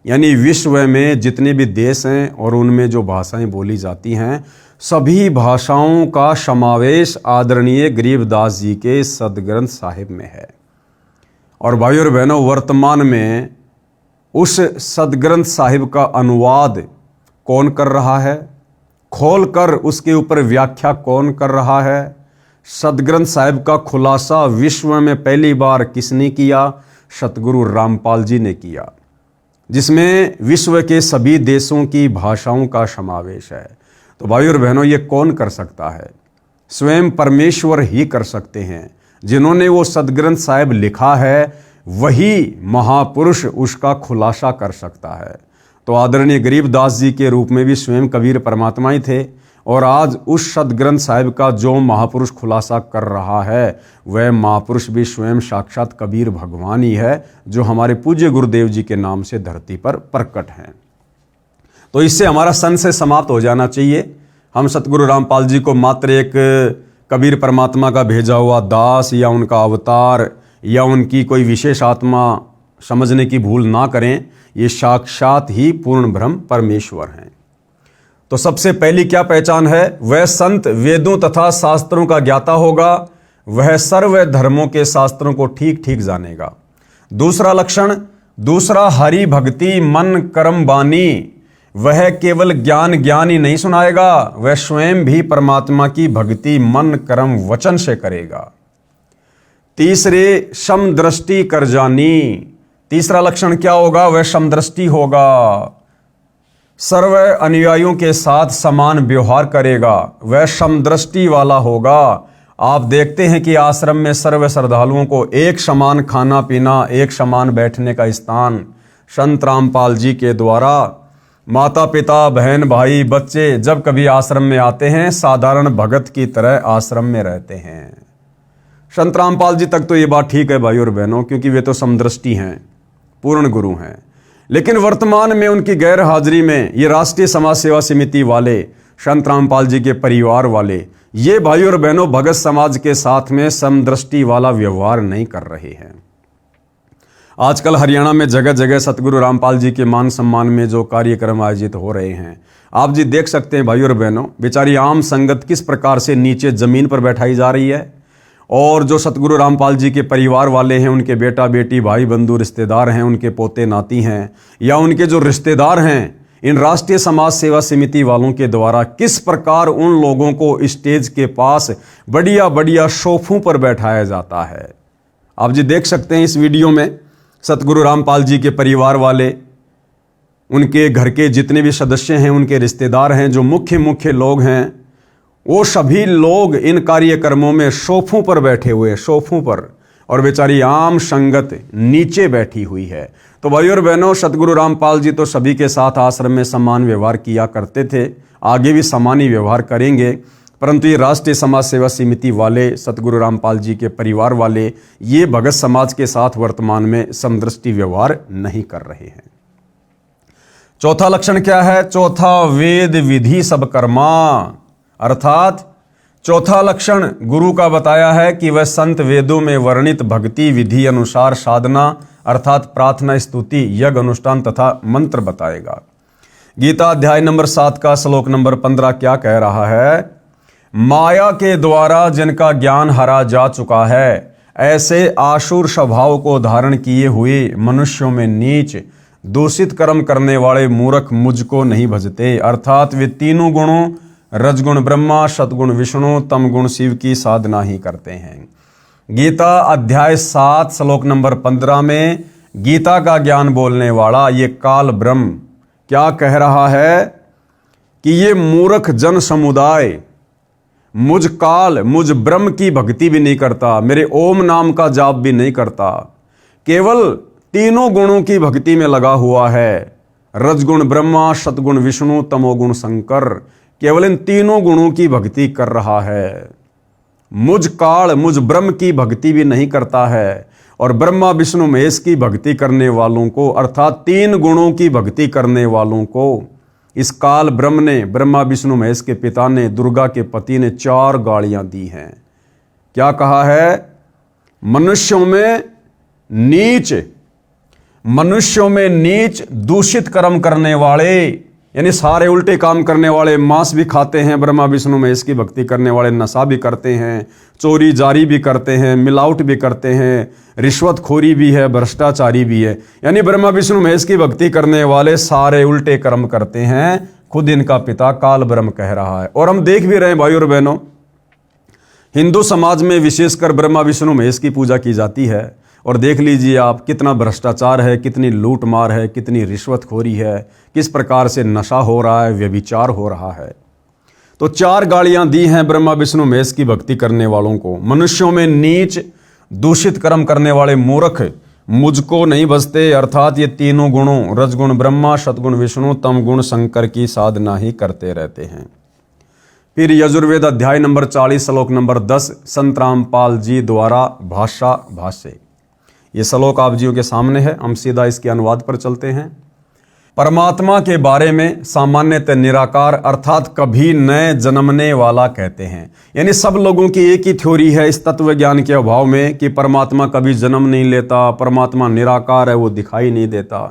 यानी विश्व में जितने भी देश हैं और उनमें जो भाषाएं बोली जाती हैं, सभी भाषाओं का समावेश आदरणीय गरीबदास जी के सदग्रंथ साहिब में है। और भाइयों और बहनों, वर्तमान में उस सदग्रंथ साहिब का अनुवाद कौन कर रहा है, खोलकर उसके ऊपर व्याख्या कौन कर रहा है, सदग्रंथ साहिब का खुलासा विश्व में पहली बार किसने किया? सतगुरु रामपाल जी ने किया, जिसमें विश्व के सभी देशों की भाषाओं का समावेश है। तो भाइयों और बहनों, ये कौन कर सकता है? स्वयं परमेश्वर ही कर सकते हैं। जिन्होंने वो सदग्रंथ साहिब लिखा है, वही महापुरुष उसका खुलासा कर सकता है। तो आदरणीय गरीबदास जी के रूप में भी स्वयं कबीर परमात्मा ही थे, और आज उस सदग्रंथ साहिब का जो महापुरुष खुलासा कर रहा है, वह महापुरुष भी स्वयं साक्षात कबीर भगवान ही है, जो हमारे पूज्य गुरुदेव जी के नाम से धरती पर प्रकट हैं। तो इससे हमारा संशय समाप्त हो जाना चाहिए। हम सतगुरु रामपाल जी को मात्र एक कबीर परमात्मा का भेजा हुआ दास या उनका अवतार या उनकी कोई विशेष आत्मा समझने की भूल ना करें। ये साक्षात ही पूर्ण ब्रह्म परमेश्वर हैं। तो सबसे पहली क्या पहचान है? वह संत वेदों तथा शास्त्रों का ज्ञाता होगा, वह सर्व धर्मों के शास्त्रों को ठीक ठीक जानेगा। दूसरा लक्षण, दूसरा हरि भक्ति मन कर्म बानी, वह केवल ज्ञान ही नहीं सुनाएगा, वह स्वयं भी परमात्मा की भक्ति मन कर्म वचन से करेगा। तीसरे, समदृष्टि कर जानी, तीसरा लक्षण क्या होगा? वह समदृष्टि होगा, सर्व अनुयायियों के साथ समान व्यवहार करेगा, वह समदृष्टि वाला होगा। आप देखते हैं कि आश्रम में सर्व श्रद्धालुओं को एक समान खाना पीना, एक समान बैठने का स्थान संत रामपाल जी के द्वारा माता पिता बहन भाई बच्चे जब कभी आश्रम में आते हैं, साधारण भगत की तरह आश्रम में रहते हैं। संत रामपाल जी तक तो ये बात ठीक है भाइयों और बहनों, क्योंकि वे तो समदृष्टि हैं, पूर्ण गुरु हैं। लेकिन वर्तमान में उनकी गैर हाजिरी में ये राष्ट्रीय समाज सेवा समिति वाले, संत रामपाल जी के परिवार वाले, ये भाइयों और बहनों भगत समाज के साथ में समदृष्टि वाला व्यवहार नहीं कर रहे हैं। आजकल हरियाणा में जगह जगह सतगुरु रामपाल जी के मान सम्मान में जो कार्यक्रम आयोजित हो रहे हैं, आप जी देख सकते हैं भाइयों और बहनों, बेचारी आम संगत किस प्रकार से नीचे जमीन पर बैठाई जा रही है। और जो सतगुरु रामपाल जी के परिवार वाले हैं, उनके बेटा बेटी भाई बंधु रिश्तेदार हैं, उनके पोते नाती हैं, या उनके जो रिश्तेदार हैं, इन राष्ट्रीय समाज सेवा समिति वालों के द्वारा किस प्रकार उन लोगों को स्टेज के पास बढ़िया बढ़िया सोफों पर बैठाया जाता है। आप जी देख सकते हैं इस वीडियो में सतगुरु रामपाल जी के परिवार वाले, उनके घर के जितने भी सदस्य हैं, उनके रिश्तेदार हैं, जो मुख्य लोग हैं, वो सभी लोग इन कार्यक्रमों में सोफों पर बैठे हुए, सोफों पर, और बेचारी आम संगत नीचे बैठी हुई है। तो भाइयों और बहनों, सतगुरु रामपाल जी तो सभी के साथ आश्रम में समान व्यवहार किया करते थे, आगे भी समान ही व्यवहार करेंगे। परंतु ये राष्ट्रीय समाज सेवा समिति वाले, सतगुरु रामपाल जी के परिवार वाले, ये भगत समाज के साथ वर्तमान में समदृष्टि व्यवहार नहीं कर रहे हैं। चौथा लक्षण क्या है? चौथा, वेद विधि सब कर्मा, अर्थात चौथा लक्षण गुरु का बताया है कि वह संत वेदों में वर्णित भक्ति विधि अनुसार साधना अर्थात प्रार्थना स्तुति यज्ञ अनुष्ठान तथा मंत्र बताएगा। गीता अध्याय नंबर 7 का श्लोक नंबर 15 क्या कह रहा है? माया के द्वारा जिनका ज्ञान हरा जा चुका है, ऐसे आसुर स्वभाव को धारण किए हुए मनुष्यों में नीच दूषित कर्म करने वाले मूर्ख मुझको नहीं भजते। अर्थात वे तीनों गुणों रजगुण ब्रह्मा, सतगुण विष्णु, तम गुण शिव की साधना ही करते हैं। गीता अध्याय 7 श्लोक नंबर 15 में गीता का ज्ञान बोलने वाला ये काल ब्रह्म क्या कह रहा है कि ये मूर्ख जन समुदाय मुझ काल, मुझ ब्रह्म की भक्ति भी नहीं करता, मेरे ओम नाम का जाप भी नहीं करता, केवल तीनों गुणों की भक्ति में लगा हुआ है। रजगुण ब्रह्मा, सतगुण विष्णु, तमोगुण शंकर, केवल इन तीनों गुणों की भक्ति कर रहा है। मुझ काल, मुझ ब्रह्म की भक्ति भी नहीं करता है। और ब्रह्मा विष्णु महेश की भक्ति करने वालों को, अर्थात तीन गुणों की भक्ति करने वालों को इस काल ब्रह्म ने, ब्रह्मा विष्णु महेश के पिता ने, दुर्गा के पति ने 4 गालियां दी हैं। क्या कहा है? मनुष्यों में नीच दूषित कर्म करने वाले, यानी सारे उल्टे काम करने वाले, मांस भी खाते हैं ब्रह्मा विष्णु महेश की भक्ति करने वाले, नशा भी करते हैं, चोरी जारी भी करते हैं, मिलावट भी करते हैं, रिश्वतखोरी भी है, भ्रष्टाचारी भी है। यानी ब्रह्मा विष्णु महेश की भक्ति करने वाले सारे उल्टे कर्म करते हैं, खुद इनका पिता काल ब्रह्म कह रहा है। और हम देख भी रहे हैं भाई और बहनों, हिंदू समाज में विशेषकर ब्रह्मा विष्णु महेश की पूजा की जाती है। और देख लीजिए आप, कितना भ्रष्टाचार है, कितनी लूट मार है, कितनी रिश्वतखोरी है, किस प्रकार से नशा हो रहा है, व्यभिचार हो रहा है। तो 4 गालियां दी हैं ब्रह्मा विष्णु महेश की भक्ति करने वालों को। मनुष्यों में नीच दूषित कर्म करने वाले मूर्ख मुझको नहीं बसते, अर्थात ये तीनों गुणों रजगुण ब्रह्मा, सतगुण विष्णु, तम गुण शंकर की साधना ही करते रहते हैं। फिर यजुर्वेद अध्याय नंबर 40 श्लोक नंबर 10 संत रामपाल जी द्वारा भाष्य। ये श्लोक आप जियों के सामने है, हम सीधा इसके अनुवाद पर चलते हैं। परमात्मा के बारे में सामान्यतः निराकार अर्थात कभी न जन्मने वाला कहते हैं। यानी सब लोगों की एक ही थ्योरी है इस तत्व ज्ञान के अभाव में कि परमात्मा कभी जन्म नहीं लेता, परमात्मा निराकार है, वो दिखाई नहीं देता।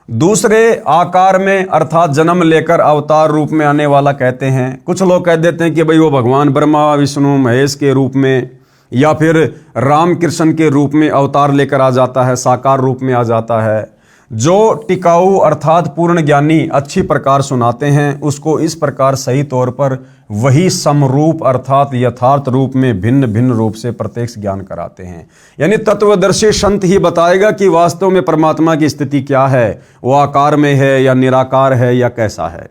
दूसरे आकार में अर्थात जन्म लेकर अवतार रूप में आने वाला कहते हैं। कुछ लोग कह देते हैं कि भाई वो भगवान ब्रह्मा विष्णु महेश के रूप में या फिर राम कृष्ण के रूप में अवतार लेकर आ जाता है, साकार रूप में आ जाता है। जो टिकाऊ अर्थात पूर्ण ज्ञानी अच्छी प्रकार सुनाते हैं उसको इस प्रकार सही तौर पर वही समरूप अर्थात यथार्थ रूप में भिन्न भिन्न रूप से प्रत्यक्ष ज्ञान कराते हैं। यानी तत्वदर्शी संत ही बताएगा कि वास्तव में परमात्मा की स्थिति क्या है, वो आकार में है या निराकार है या कैसा है।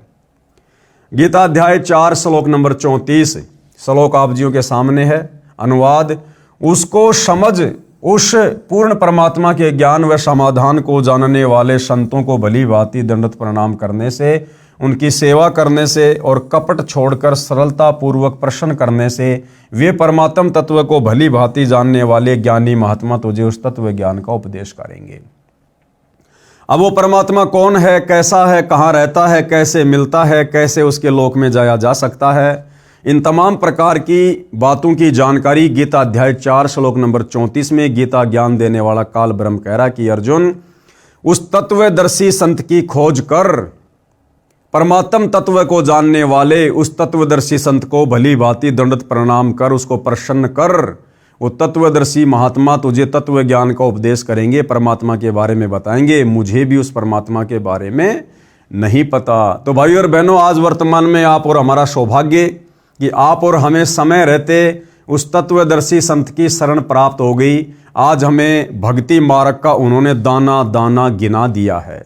गीता अध्याय 4 श्लोक नंबर 34 श्लोक आप जियों के सामने है। अनुवाद: उसको समझ उस पूर्ण परमात्मा के ज्ञान व समाधान को जानने वाले संतों को भली भांति दंडवत प्रणाम करने से, उनकी सेवा करने से और कपट छोड़कर सरलता पूर्वक प्रश्न करने से वे परमात्म तत्व को भली भांति जानने वाले ज्ञानी महात्मा तुझे उस तत्व ज्ञान का उपदेश करेंगे। अब वो परमात्मा कौन है, कैसा है, कहाँ रहता है, कैसे मिलता है, कैसे उसके लोक में जाया जा सकता है, इन तमाम प्रकार की बातों की जानकारी गीता अध्याय 4 श्लोक नंबर 34 में गीता ज्ञान देने वाला काल ब्रह्म कह रहा कि अर्जुन, उस तत्वदर्शी संत की खोज कर, परमात्म तत्व को जानने वाले उस तत्वदर्शी संत को भली भांति दंडवत प्रणाम कर, उसको प्रसन्न कर। वो तत्वदर्शी महात्मा तुझे तत्व ज्ञान का उपदेश करेंगे, परमात्मा के बारे में बताएंगे। मुझे भी उस परमात्मा के बारे में नहीं पता। तो भाई और बहनों, आज वर्तमान में आप और हमारा सौभाग्य कि आप और हमें समय रहते उस तत्वदर्शी संत की शरण प्राप्त हो गई। आज हमें भक्ति मार्ग का उन्होंने दाना दाना गिना दिया है।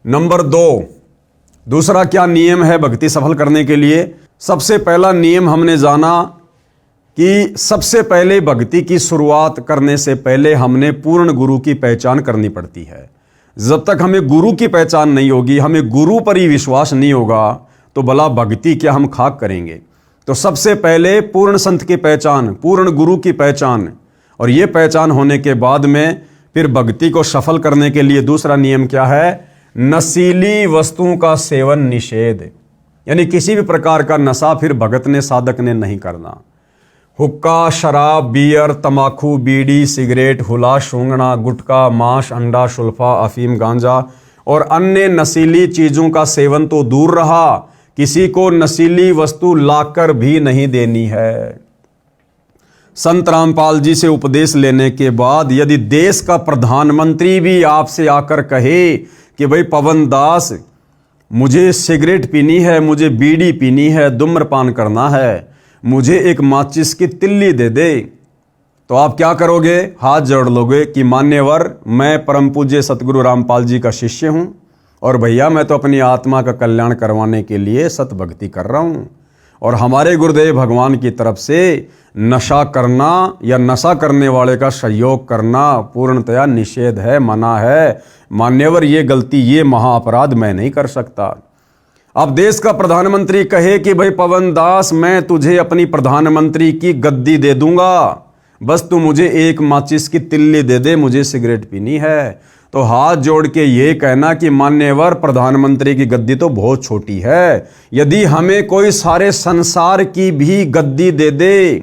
नंबर 2, दूसरा क्या नियम है भक्ति सफल करने के लिए? सबसे पहला नियम हमने जाना कि सबसे पहले भक्ति की शुरुआत करने से पहले हमने पूर्ण गुरु की पहचान करनी पड़ती है। जब तक हमें गुरु की पहचान नहीं होगी, हमें गुरु पर ही विश्वास नहीं होगा, तो भला भक्ति क्या हम खाक करेंगे। तो सबसे पहले पूर्ण संत की पहचान, पूर्ण गुरु की पहचान, और ये पहचान होने के बाद में फिर भक्ति को सफल करने के लिए दूसरा नियम क्या है? नशीली वस्तुओं का सेवन निषेध। यानी किसी भी प्रकार का नशा फिर भगत ने, साधक ने नहीं करना। हुक्का, शराब, बियर, तमाकू, बीड़ी, सिगरेट, हुला, सूंघना, गुटखा, मांस, अंडा, सुल्फा, अफीम, गांजा और अन्य नशीली चीजों का सेवन तो दूर रहा, किसी को नशीली वस्तु लाकर भी नहीं देनी है। संत रामपाल जी से उपदेश लेने के बाद यदि देश का प्रधानमंत्री भी आपसे आकर कहे कि भाई पवन दास, मुझे सिगरेट पीनी है, मुझे बीड़ी पीनी है, धूम्रपान करना है, मुझे एक माचिस की तिल्ली दे दे, तो आप क्या करोगे? हाथ जोड़ लोगे कि मान्यवर, मैं परम पूज्य सतगुरु रामपाल जी का शिष्य हूं और भैया मैं तो अपनी आत्मा का कल्याण करवाने के लिए सत भक्ति कर रहा हूं, और हमारे गुरुदेव भगवान की तरफ से नशा करना या नशा करने वाले का सहयोग करना पूर्णतया निषेध है, मना है। मान्यवर, ये गलती, ये महाअपराध मैं नहीं कर सकता। अब देश का प्रधानमंत्री कहे कि भाई पवन दास, मैं तुझे अपनी प्रधानमंत्री की गद्दी दे दूंगा, बस तू मुझे एक माचिस की तिल्ली दे दे, मुझे सिगरेट पीनी है, तो हाथ जोड़ के ये कहना कि मान्यवर, प्रधानमंत्री की गद्दी तो बहुत छोटी है, यदि हमें कोई सारे संसार की भी गद्दी दे दे,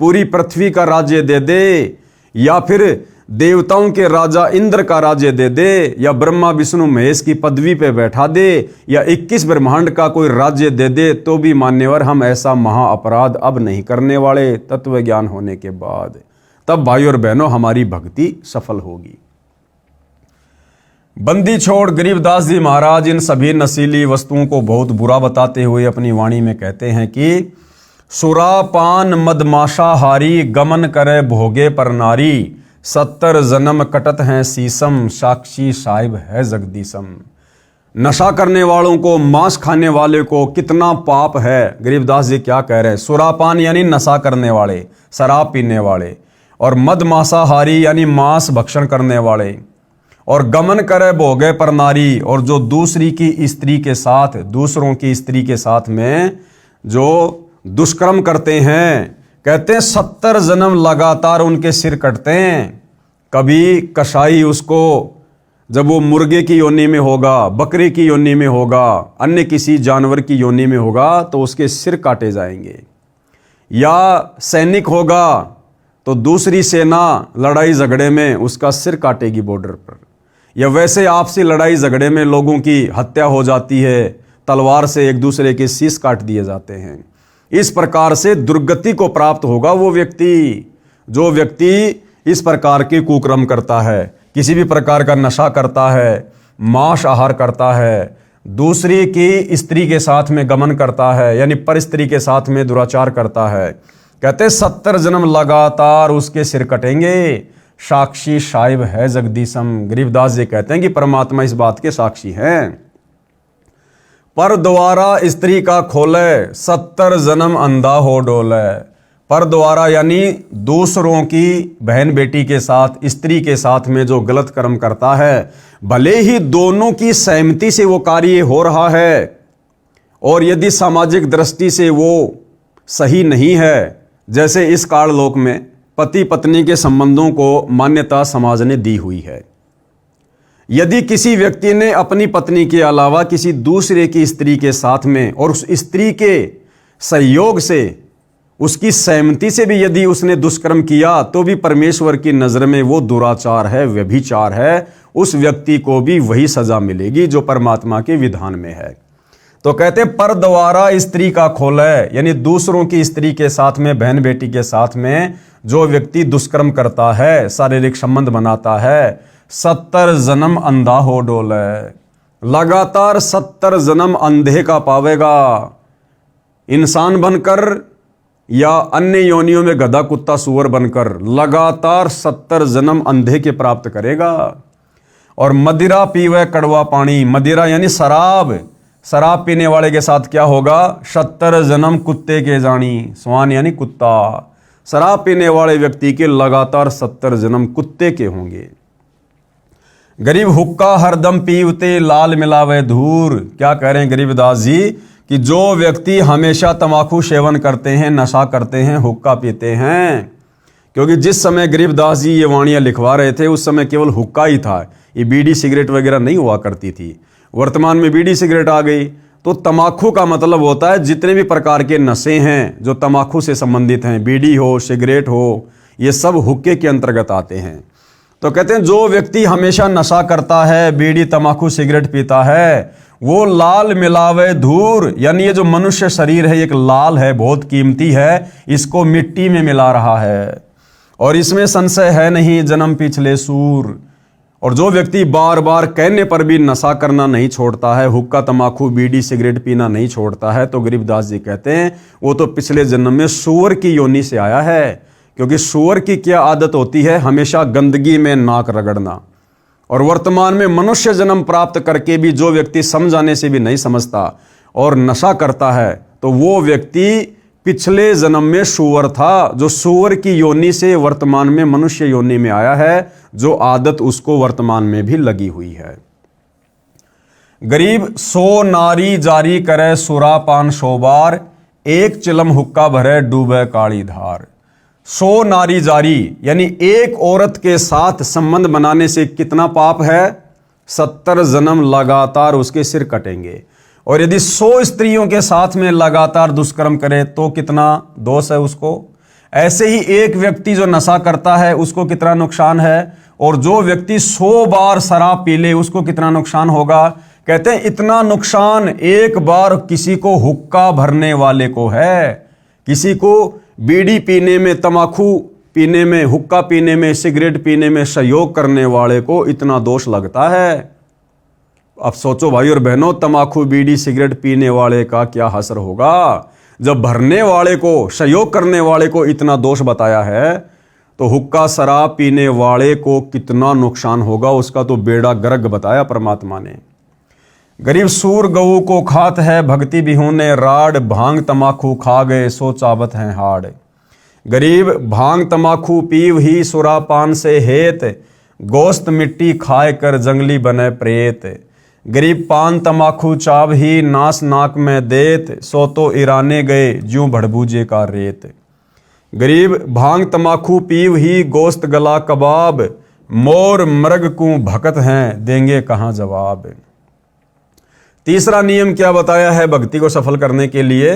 पूरी पृथ्वी का राज्य दे दे, या फिर देवताओं के राजा इंद्र का राज्य दे दे, या ब्रह्मा विष्णु महेश की पदवी पे बैठा दे, या 21 ब्रह्मांड का कोई राज्य दे दे, तो भी मान्यवर हम ऐसा महाअपराध अब नहीं करने वाले तत्व ज्ञान होने के बाद। तब भाई और बहनों, हमारी भक्ति सफल होगी। बंदी छोड़ गरीबदास जी महाराज इन सभी नशीली वस्तुओं को बहुत बुरा बताते हुए अपनी वाणी में कहते हैं कि सुरापान मदमाशाहारी, गमन करे भोगे पर नारी, 70 जन्म कटत हैं सीसम, साक्षी साहिब है जगदीशम। नशा करने वालों को, मांस खाने वाले को कितना पाप है। गरीबदास जी क्या कह रहे हैं? सुरापान यानी नशा करने वाले, शराब पीने वाले, और मदमांसाहारी यानी मांस भक्षण करने वाले, और गमन करे भोगे पर नारी, और जो दूसरी की स्त्री के साथ, दूसरों की स्त्री के साथ में जो दुष्कर्म करते हैं, कहते हैं 70 जन्म लगातार उनके सिर कटते हैं। कभी कसाई उसको, जब वो मुर्गे की योनि में होगा, बकरी की योनि में होगा, अन्य किसी जानवर की योनि में होगा, तो उसके सिर काटे जाएंगे। या सैनिक होगा तो दूसरी सेना लड़ाई झगड़े में उसका सिर काटेगी बॉर्डर पर। या वैसे आपसी लड़ाई झगड़े में लोगों की हत्या हो जाती है, तलवार से एक दूसरे के शीश काट दिए जाते हैं। इस प्रकार से दुर्गति को प्राप्त होगा वो व्यक्ति, जो व्यक्ति इस प्रकार के कुकर्म करता है, किसी भी प्रकार का नशा करता है, मांस आहार करता है, दूसरी की स्त्री के साथ में गमन करता है, यानी पर स्त्री के साथ में दुराचार करता है। कहते 70 जन्म लगातार उसके सिर कटेंगे। साक्षी साहिब है जगदीशम। गरीबदास जी कहते हैं कि परमात्मा इस बात के साक्षी हैं। पर द्वारा स्त्री का खोले, 70 जन्म अंधा हो डोले। पर द्वारा यानी दूसरों की बहन बेटी के साथ, स्त्री के साथ में जो गलत कर्म करता है, भले ही दोनों की सहमति से वो कार्य हो रहा है, और यदि सामाजिक दृष्टि से वो सही नहीं है, जैसे इस काललोक में पति पत्नी के संबंधों को मान्यता समाज ने दी हुई है। यदि किसी व्यक्ति ने अपनी पत्नी के अलावा किसी दूसरे की स्त्री के साथ में, और उस स्त्री के सहयोग से, उसकी सहमति से भी यदि उसने दुष्कर्म किया, तो भी परमेश्वर की नजर में वो दुराचार है, व्यभिचार है। उस व्यक्ति को भी वही सजा मिलेगी जो परमात्मा के विधान में है। तो कहते पर द्वारा स्त्री का खोले, यानी दूसरों की स्त्री के साथ में, बहन बेटी के साथ में जो व्यक्ति दुष्कर्म करता है, शारीरिक संबंध बनाता है, 70 जन्म अंधा हो डोले। लगातार 70 जन्म अंधे का पावेगा। इंसान बनकर या अन्य योनियों में गधा कुत्ता सूअर बनकर लगातार 70 जन्म अंधे के प्राप्त करेगा। और मदिरा पीवे कड़वा पानी, मदिरा यानी शराब, शराब पीने वाले के साथ क्या होगा? 70 जन्म कुत्ते के जानी। स्वान यानी कुत्ता। शराब पीने वाले व्यक्ति के लगातार 70 जन्म कुत्ते के होंगे। गरीब हुक्का हरदम पीवते, लाल मिलावे धूर। क्या कह रहे हैं गरीबदास जी कि जो व्यक्ति हमेशा तंबाकू सेवन करते हैं, नशा करते हैं, हुक्का पीते हैं, क्योंकि जिस समय गरीबदास जी ये वाणियां लिखवा रहे थे उस समय केवल हुक्का ही था, ये बीड़ी सिगरेट वगैरह नहीं हुआ करती थी। वर्तमान में बीड़ी सिगरेट आ गई। तो तंबाकू का मतलब होता है जितने भी प्रकार के नशे हैं जो तंबाकू से संबंधित हैं, बीड़ी हो, सिगरेट हो, ये सब हुक्के के अंतर्गत आते हैं। तो कहते हैं जो व्यक्ति हमेशा नशा करता है, बीड़ी तंबाकू सिगरेट पीता है, वो लाल मिलावे धूर, यानी ये जो मनुष्य शरीर है एक लाल है, बहुत कीमती है, इसको मिट्टी में मिला रहा है और इसमें संशय है नहीं जन्म पिछले सूर। और जो व्यक्ति बार बार कहने पर भी नशा करना नहीं छोड़ता है, हुक्का तमाकू बीड़ी सिगरेट पीना नहीं छोड़ता है, तो गरीबदास जी कहते हैं वो तो पिछले जन्म में सूअर की योनि से आया है। क्योंकि सूअर की क्या आदत होती है, हमेशा गंदगी में नाक रगड़ना। और वर्तमान में मनुष्य जन्म प्राप्त करके भी जो व्यक्ति समझाने से भी नहीं समझता और नशा करता है, तो वो व्यक्ति पिछले जन्म में सूअर था, जो सूअर की योनि से वर्तमान में मनुष्य योनि में आया है, जो आदत उसको वर्तमान में भी लगी हुई है। गरीब 100 नारी जारी करे सुरापान शोबार, एक चिलम हुक्का भरे डूबे काली धार। 100 नारी जारी यानी एक औरत के साथ संबंध बनाने से कितना पाप है, 70 जन्म लगातार उसके सिर कटेंगे। और यदि 100 स्त्रियों के साथ में लगातार दुष्कर्म करे तो कितना दोष है उसको। ऐसे ही एक व्यक्ति जो नशा करता है उसको कितना नुकसान है, और जो व्यक्ति 100 बार शराब पी ले उसको कितना नुकसान होगा। कहते हैं इतना नुकसान एक बार किसी को हुक्का भरने वाले को है, किसी को बीड़ी पीने में, तमाकू पीने में, हुक्का पीने में, सिगरेट पीने में सहयोग करने वाले को इतना दोष लगता है। अब सोचो भाई और बहनों, तमाकू बीड़ी सिगरेट पीने वाले का क्या हसर होगा। जब भरने वाले को, सहयोग करने वाले को इतना दोष बताया है, तो हुक्का शराब पीने वाले को कितना नुकसान होगा, उसका तो बेड़ा गर्क बताया परमात्मा ने। गरीब सूर गऊ को खात है भक्ति बिहूने राड, भांग तमाकू खा गए सो चावत हैं हाड़। गरीब भांग तमाकू पीव ही सुरापान से हेत, गोश्त मिट्टी खाए कर जंगली बने प्रेत। गरीब पान तमाकू चाव ही नास नाक में देत, सो तो ईराने गए ज्यों भड़बूजे का रेत। गरीब भांग तमाकू पीव ही गोश्त गला कबाब, मोर मृग को भकत हैं देंगे कहाँ जवाब। तीसरा नियम क्या बताया है भक्ति को सफल करने के लिए,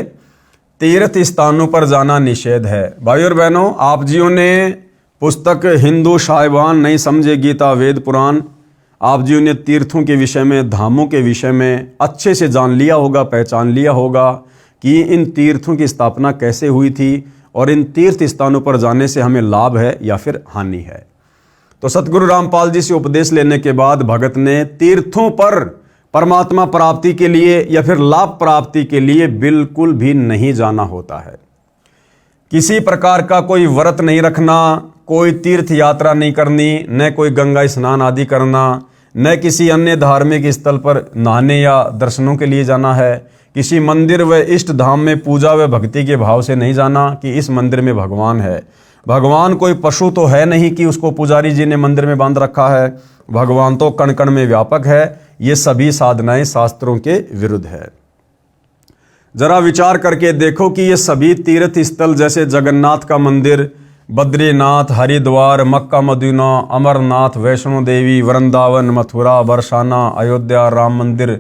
तीर्थ स्थानों पर जाना निषेध है। भाई और बहनों, आप जियों ने पुस्तक हिंदू साहिबान नहीं समझे गीता वेद पुराण, आप जियों ने तीर्थों के विषय में, धामों के विषय में अच्छे से जान लिया होगा, पहचान लिया होगा कि इन तीर्थों की स्थापना कैसे हुई थी और इन तीर्थ स्थानों पर जाने से हमें लाभ है या फिर हानि है। तो सतगुरु रामपाल जी से उपदेश लेने के बाद भगत ने तीर्थों पर परमात्मा प्राप्ति के लिए या फिर लाभ प्राप्ति के लिए बिल्कुल भी नहीं जाना होता है। किसी प्रकार का कोई व्रत नहीं रखना, कोई तीर्थ यात्रा नहीं करनी, न कोई गंगा स्नान आदि करना, न किसी अन्य धार्मिक स्थल पर नहाने या दर्शनों के लिए जाना है। किसी मंदिर व इष्ट धाम में पूजा व भक्ति के भाव से नहीं जाना कि इस मंदिर में भगवान है। भगवान कोई पशु तो है नहीं कि उसको पुजारी जी ने मंदिर में बांध रखा है, भगवान तो कण कण में व्यापक है। ये सभी साधनाएं शास्त्रों के विरुद्ध है। जरा विचार करके देखो कि ये सभी तीर्थ स्थल जैसे जगन्नाथ का मंदिर, बद्रीनाथ, हरिद्वार, मक्का मदीना, अमरनाथ, वैष्णो देवी, वृंदावन, मथुरा, बरसाना, अयोध्या, राम मंदिर,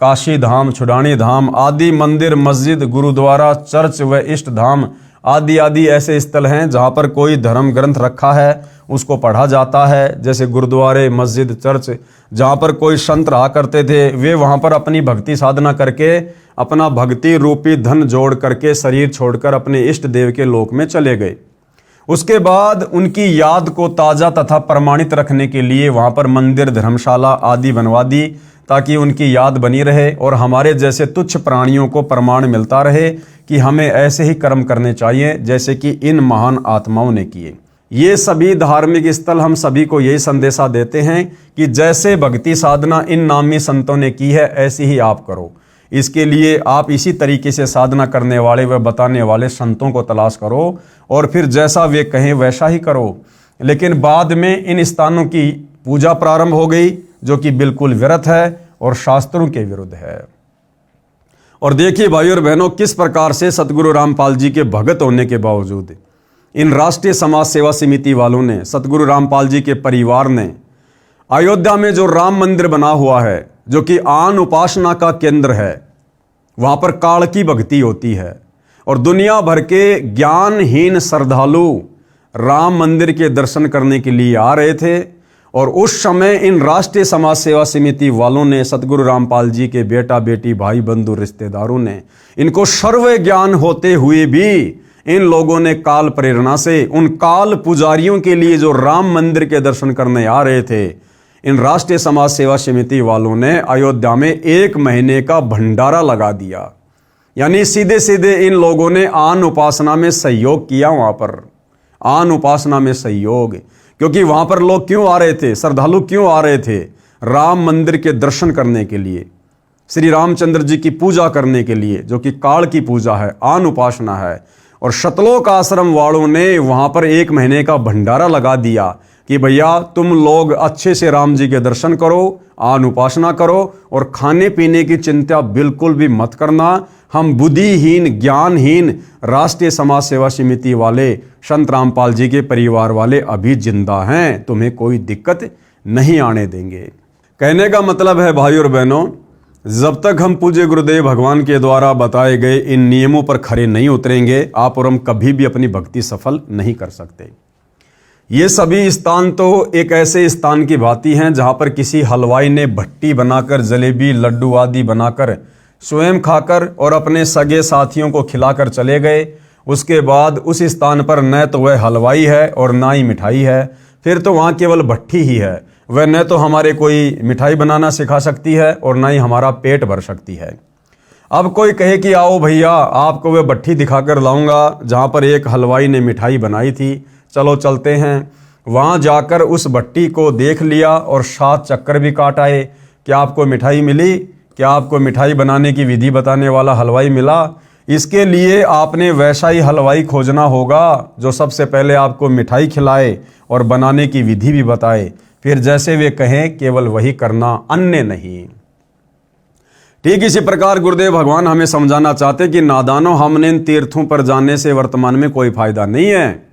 काशी धाम, छुड़ानी धाम आदि मंदिर, मस्जिद, गुरुद्वारा, चर्च व इष्ट धाम आदि आदि ऐसे स्थल हैं जहाँ पर कोई धर्म ग्रंथ रखा है उसको पढ़ा जाता है। जैसे गुरुद्वारे, मस्जिद, चर्च, जहाँ पर कोई संत रहा करते थे, वे वहाँ पर अपनी भक्ति साधना करके अपना भक्ति रूपी धन जोड़ करके शरीर छोड़कर अपने इष्ट देव के लोक में चले गए। उसके बाद उनकी याद को ताज़ा तथा प्रमाणित रखने के लिए वहाँ पर मंदिर, धर्मशाला आदि बनवा दी ताकि उनकी याद बनी रहे और हमारे जैसे तुच्छ प्राणियों को प्रमाण मिलता रहे कि हमें ऐसे ही कर्म करने चाहिए जैसे कि इन महान आत्माओं ने किए। ये सभी धार्मिक स्थल हम सभी को यही संदेशा देते हैं कि जैसे भक्ति साधना इन नामी संतों ने की है ऐसी ही आप करो। इसके लिए आप इसी तरीके से साधना करने वाले व बताने वाले संतों को तलाश करो और फिर जैसा वे कहें वैसा ही करो। लेकिन बाद में इन स्थानों की पूजा प्रारंभ हो गई जो कि बिल्कुल व्यर्थ है और शास्त्रों के विरुद्ध है। और देखिए भाई और बहनों, किस प्रकार से सतगुरु रामपाल जी के भगत होने के बावजूद इन राष्ट्रीय समाज सेवा समिति वालों ने, सतगुरु रामपाल जी के परिवार ने अयोध्या में जो राम मंदिर बना हुआ है जो कि आन उपासना का केंद्र है, वहां पर काल की भक्ति होती है और दुनिया भर के ज्ञानहीन श्रद्धालु राम मंदिर के दर्शन करने के लिए आ रहे थे। और उस समय इन राष्ट्रीय समाज सेवा समिति वालों ने, सतगुरु रामपाल जी के बेटा बेटी, भाई बंधु, रिश्तेदारों ने, इनको सर्व ज्ञान होते हुए भी इन लोगों ने काल प्रेरणा से उन काल पुजारियों के लिए जो राम मंदिर के दर्शन करने आ रहे थे, इन राष्ट्रीय समाज सेवा समिति वालों ने अयोध्या में 1 महीने का भंडारा लगा दिया। यानी सीधे सीधे इन लोगों ने आन उपासना में सहयोग किया। वहां पर आन उपासना में सहयोग, क्योंकि वहां पर लोग क्यों आ रहे थे, श्रद्धालु क्यों आ रहे थे? राम मंदिर के दर्शन करने के लिए, श्री रामचंद्र जी की पूजा करने के लिए, जो कि काल की पूजा है, आन उपासना है। और शतलोक आश्रम वालों ने वहां पर 1 महीने का भंडारा लगा दिया कि भैया तुम लोग अच्छे से राम जी के दर्शन करो, आन उपासना करो और खाने पीने की चिंता बिल्कुल भी मत करना। हम बुद्धिहीन, ज्ञानहीन राष्ट्रीय समाज सेवा समिति वाले, संत रामपाल जी के परिवार वाले अभी जिंदा हैं, तुम्हें कोई दिक्कत नहीं आने देंगे। कहने का मतलब है भाई और बहनों, जब तक हम पूज्य गुरुदेव भगवान के द्वारा बताए गए इन नियमों पर खरे नहीं उतरेंगे, आप और हम कभी भी अपनी भक्ति सफल नहीं कर सकते। ये सभी स्थान तो एक ऐसे स्थान की भांति हैं जहां पर किसी हलवाई ने भट्टी बनाकर जलेबी, लड्डू आदि बनाकर स्वयं खाकर और अपने सगे साथियों को खिलाकर चले गए। उसके बाद उस स्थान पर न तो वह हलवाई है और ना ही मिठाई है, फिर तो वहाँ केवल भट्टी ही है। वह न तो हमारे कोई मिठाई बनाना सिखा सकती है और ना ही हमारा पेट भर सकती है। अब कोई कहे कि आओ भैया आपको वह भट्टी दिखाकर लाऊंगा जहाँ पर एक हलवाई ने मिठाई बनाई थी, चलो चलते हैं। वहाँ जाकर उस भट्टी को देख लिया और 7 चक्कर भी काट आए। क्या आपको मिठाई मिली? क्या आपको मिठाई बनाने की विधि बताने वाला हलवाई मिला? इसके लिए आपने वैसा ही हलवाई खोजना होगा जो सबसे पहले आपको मिठाई खिलाए और बनाने की विधि भी बताए, फिर जैसे वे कहें केवल वही करना, अन्य नहीं। ठीक इसी प्रकार गुरुदेव भगवान हमें समझाना चाहते कि नादानों, हमने इन तीर्थों पर जाने से वर्तमान में कोई फायदा नहीं है।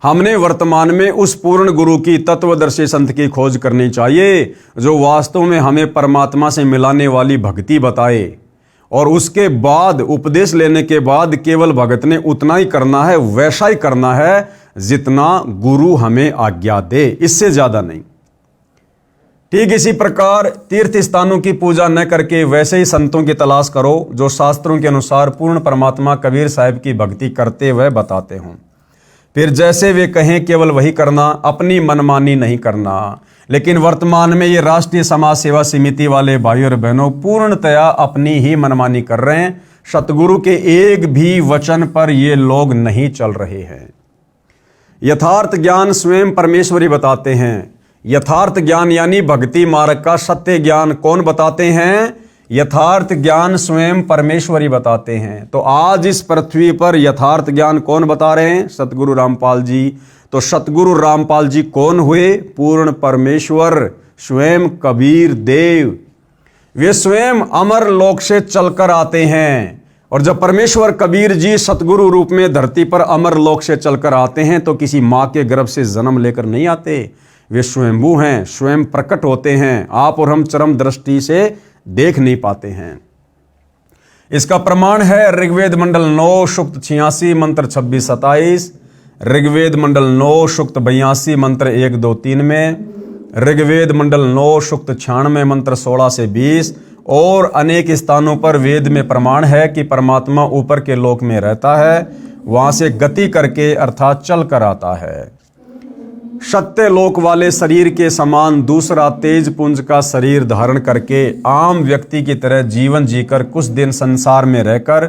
हमने वर्तमान में उस पूर्ण गुरु की, तत्वदर्शी संत की खोज करनी चाहिए जो वास्तव में हमें परमात्मा से मिलाने वाली भक्ति बताए। और उसके बाद उपदेश लेने के बाद केवल भगत ने उतना ही करना है, वैसा ही करना है जितना गुरु हमें आज्ञा दे, इससे ज्यादा नहीं। ठीक इसी प्रकार तीर्थ स्थानों की पूजा न करके वैसे ही संतों की तलाश करो जो शास्त्रों के अनुसार पूर्ण परमात्मा कबीर साहिब की भक्ति करते हुए बताते हों। फिर जैसे वे कहें केवल वही करना, अपनी मनमानी नहीं करना। लेकिन वर्तमान में ये राष्ट्रीय समाज सेवा समिति वाले भाई और बहनों पूर्णतया अपनी ही मनमानी कर रहे हैं। सतगुरु के एक भी वचन पर ये लोग नहीं चल रहे हैं। यथार्थ ज्ञान स्वयं परमेश्वरी बताते हैं। यथार्थ ज्ञान यानी भक्ति मार्ग का सत्य ज्ञान कौन बताते हैं? यथार्थ ज्ञान स्वयं परमेश्वरी बताते हैं। तो आज इस पृथ्वी पर यथार्थ ज्ञान कौन बता रहे हैं? सतगुरु रामपाल जी। तो सतगुरु रामपाल जी कौन हुए? पूर्ण परमेश्वर, स्वयं कबीर देव। वे स्वयं अमर लोक से चलकर आते हैं। और जब परमेश्वर कबीर जी सतगुरु रूप में धरती पर अमर लोक से चलकर आते हैं तो किसी माँ के गर्भ से जन्म लेकर नहीं आते। वे स्वयंभू हैं, स्वयं प्रकट होते हैं। आप और हम चरम दृष्टि से देख नहीं पाते हैं। इसका प्रमाण है ऋग्वेद मंडल 9 सूक्त 86 मंत्र 26-27, ऋग्वेद मंडल 9 सूक्त 82 मंत्र 1-2-3 में, ऋग्वेद मंडल 9 सूक्त 96 मंत्र 16 से 20 और अनेक स्थानों पर वेद में प्रमाण है कि परमात्मा ऊपर के लोक में रहता है, वहां से गति करके अर्थात चल कर आता है। सत्य लोक वाले शरीर के समान दूसरा तेज पुंज का शरीर धारण करके आम व्यक्ति की तरह जीवन जीकर कुछ दिन संसार में रहकर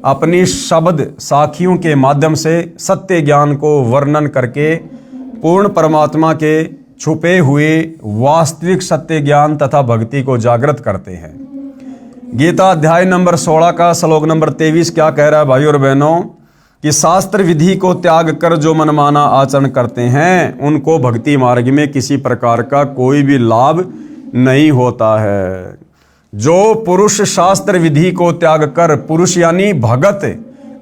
अपनी शब्द साखियों के माध्यम से सत्य ज्ञान को वर्णन करके पूर्ण परमात्मा के छुपे हुए वास्तविक सत्य ज्ञान तथा भक्ति को जागृत करते हैं। गीता अध्याय नंबर 16 का श्लोक नंबर 23 क्या कह रहा है भाई और बहनों? कि शास्त्र विधि को त्याग कर जो मनमाना आचरण करते हैं उनको भक्ति मार्ग में किसी प्रकार का कोई भी लाभ नहीं होता है। जो पुरुष शास्त्र विधि को त्याग कर, पुरुष यानी भगत,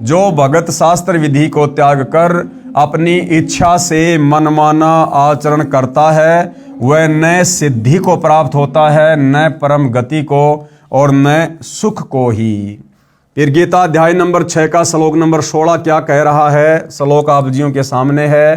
जो भगत शास्त्र विधि को त्याग कर अपनी इच्छा से मनमाना आचरण करता है वह न सिद्धि को प्राप्त होता है, न परम गति को और न सुख को ही। फिर गीता अध्याय नंबर 6 का श्लोक नंबर 16 क्या कह रहा है? श्लोक आप जियों के सामने है।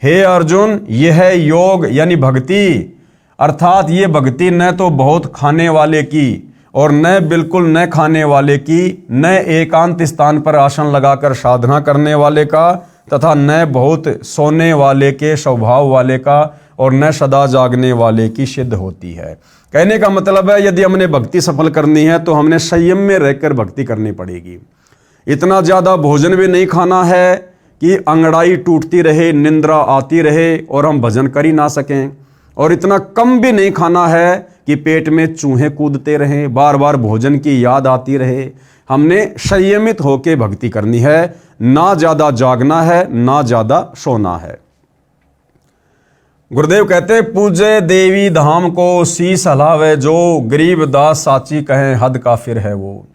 हे अर्जुन, यह है योग यानी भक्ति, अर्थात ये भक्ति न तो बहुत खाने वाले की और न बिल्कुल न खाने वाले की, न एकांत स्थान पर आसन लगाकर साधना करने वाले का, तथा न बहुत सोने वाले के स्वभाव वाले का और न सदा जागने वाले की सिद्ध होती है। कहने का मतलब है यदि हमने भक्ति सफल करनी है तो हमने संयम में रहकर भक्ति करनी पड़ेगी। इतना ज़्यादा भोजन भी नहीं खाना है कि अंगड़ाई टूटती रहे, निंद्रा आती रहे और हम भजन कर ही ना सकें, और इतना कम भी नहीं खाना है कि पेट में चूहे कूदते रहें, बार बार भोजन की याद आती रहे। हमने संयमित होकर भक्ति करनी है, ना ज़्यादा जागना है ना ज़्यादा सोना है। गुरुदेव कहते पूजे देवी धाम को शीस हलावे जो, गरीब दास साची कहे हद काफिर है वो।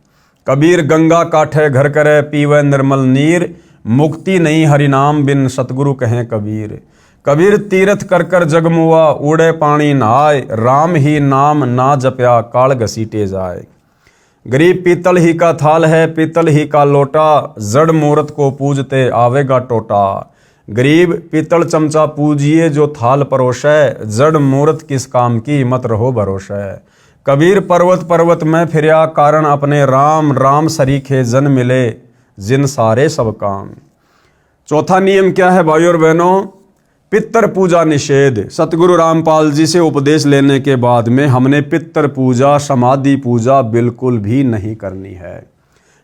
कबीर गंगा काठे घर करे पीवे निर्मल नीर, मुक्ति नहीं हरिनाम बिन सतगुरु कहें कबीर। कबीर तीर्थ कर कर जगमुआ उड़े पानी नहाय, राम ही नाम ना जप्या काल घसीटे जाए। गरीब पीतल ही का थाल है पीतल ही का लोटा, जड़ मूर्त को पूजते आवेगा टोटा। गरीब पीतल चमचा पूजिए जो थाल परोसै, जड़ मूर्त किस काम की मत रहो भरोसै। कबीर पर्वत पर्वत में फिरया कारण अपने राम, राम सरीखे जन मिले जिन सारे सब काम। चौथा नियम क्या है भाइयों और बहनों? पितर पूजा निषेध। सतगुरु रामपाल जी से उपदेश लेने के बाद में हमने पितर पूजा, समाधि पूजा बिल्कुल भी नहीं करनी है।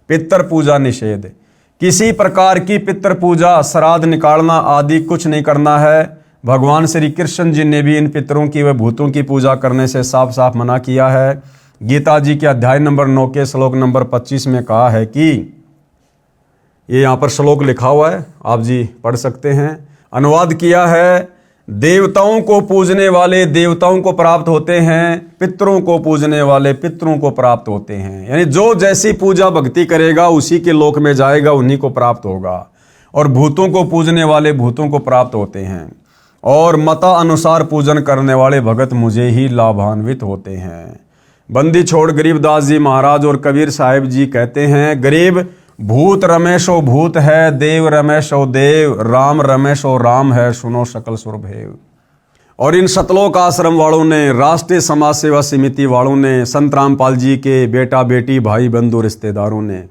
पितर पूजा निषेध, किसी प्रकार की पितर पूजा, श्राद्ध निकालना आदि कुछ नहीं करना है। भगवान श्री कृष्ण जी ने भी इन पितरों की व भूतों की पूजा करने से साफ साफ मना किया है। गीता जी के अध्याय नंबर 9 के श्लोक नंबर 25 में कहा है कि, ये यहाँ पर श्लोक लिखा हुआ है, आप जी पढ़ सकते हैं, अनुवाद किया है, देवताओं को पूजने वाले देवताओं को प्राप्त होते हैं, पितरों को पूजने वाले पितरों को प्राप्त होते हैं। यानी जो जैसी पूजा भक्ति करेगा उसी के लोक में जाएगा, उन्हीं को प्राप्त होगा। और भूतों को पूजने वाले भूतों को प्राप्त होते हैं, और मता अनुसार पूजन करने वाले भगत मुझे ही लाभान्वित होते हैं। बंदी छोड़ गरीबदास जी महाराज और कबीर साहिब जी कहते हैं, गरीब भूत रमेशो भूत है, देव रमेशो देव, राम रमेशो राम है, सुनो सकल सुरभेव। और इन सतलोक आश्रम वालों ने, राष्ट्रीय समाज सेवा समिति वालों ने, संत रामपाल जी के बेटा बेटी भाई बंधु रिश्तेदारों ने,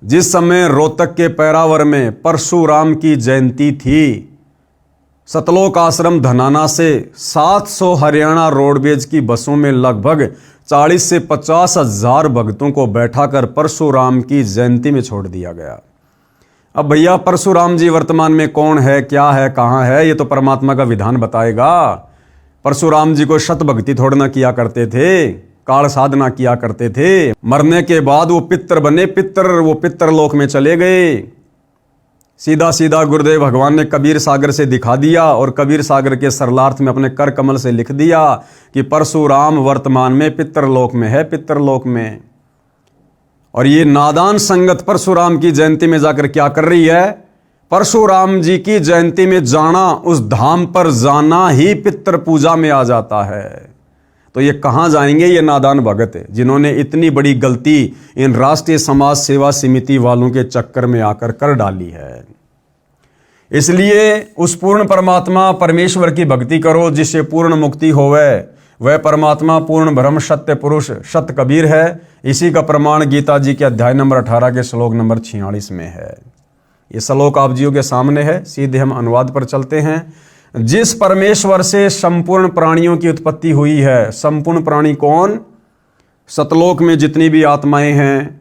जिस समय रोहतक के पैरावर में परशुराम की जयंती थी, सतलोक आश्रम धनाना से 700 हरियाणा रोडवेज की बसों में लगभग 40 से 50 हजार भक्तों को बैठाकर परशुराम की जयंती में छोड़ दिया गया। अब भैया परशुराम जी वर्तमान में कौन है, क्या है, कहाँ है, ये तो परमात्मा का विधान बताएगा। परशुराम जी को शत भक्ति थोड़ा ना किया करते थे, काल साधना किया करते थे। मरने के बाद वो पितर बने, वो पितर लोक में चले गए। सीधा सीधा गुरुदेव भगवान ने कबीर सागर से दिखा दिया, और कबीर सागर के सरलार्थ में अपने कर कमल से लिख दिया कि परशुराम वर्तमान में पितरलोक में है, पितरलोक में। और ये नादान संगत परशुराम की जयंती में जाकर क्या कर रही है? परशुराम जी की जयंती में जाना, उस धाम पर जाना ही पितर पूजा में आ जाता है। तो ये कहाँ जाएंगे ये नादान भगत, जिन्होंने इतनी बड़ी गलती इन राष्ट्रीय समाज सेवा समिति वालों के चक्कर में आकर कर डाली है। इसलिए उस पूर्ण परमात्मा परमेश्वर की भक्ति करो जिससे पूर्ण मुक्ति होवे। वह परमात्मा पूर्ण ब्रह्म सत्य पुरुष सत्य कबीर है। इसी का प्रमाण गीता जी के अध्याय नंबर 18 के श्लोक नंबर 46 में है। ये श्लोक आप जियों के सामने है। सीधे हम अनुवाद पर चलते हैं। जिस परमेश्वर से संपूर्ण प्राणियों की उत्पत्ति हुई है, संपूर्ण प्राणी कौन? सतलोक में जितनी भी आत्माएं हैं,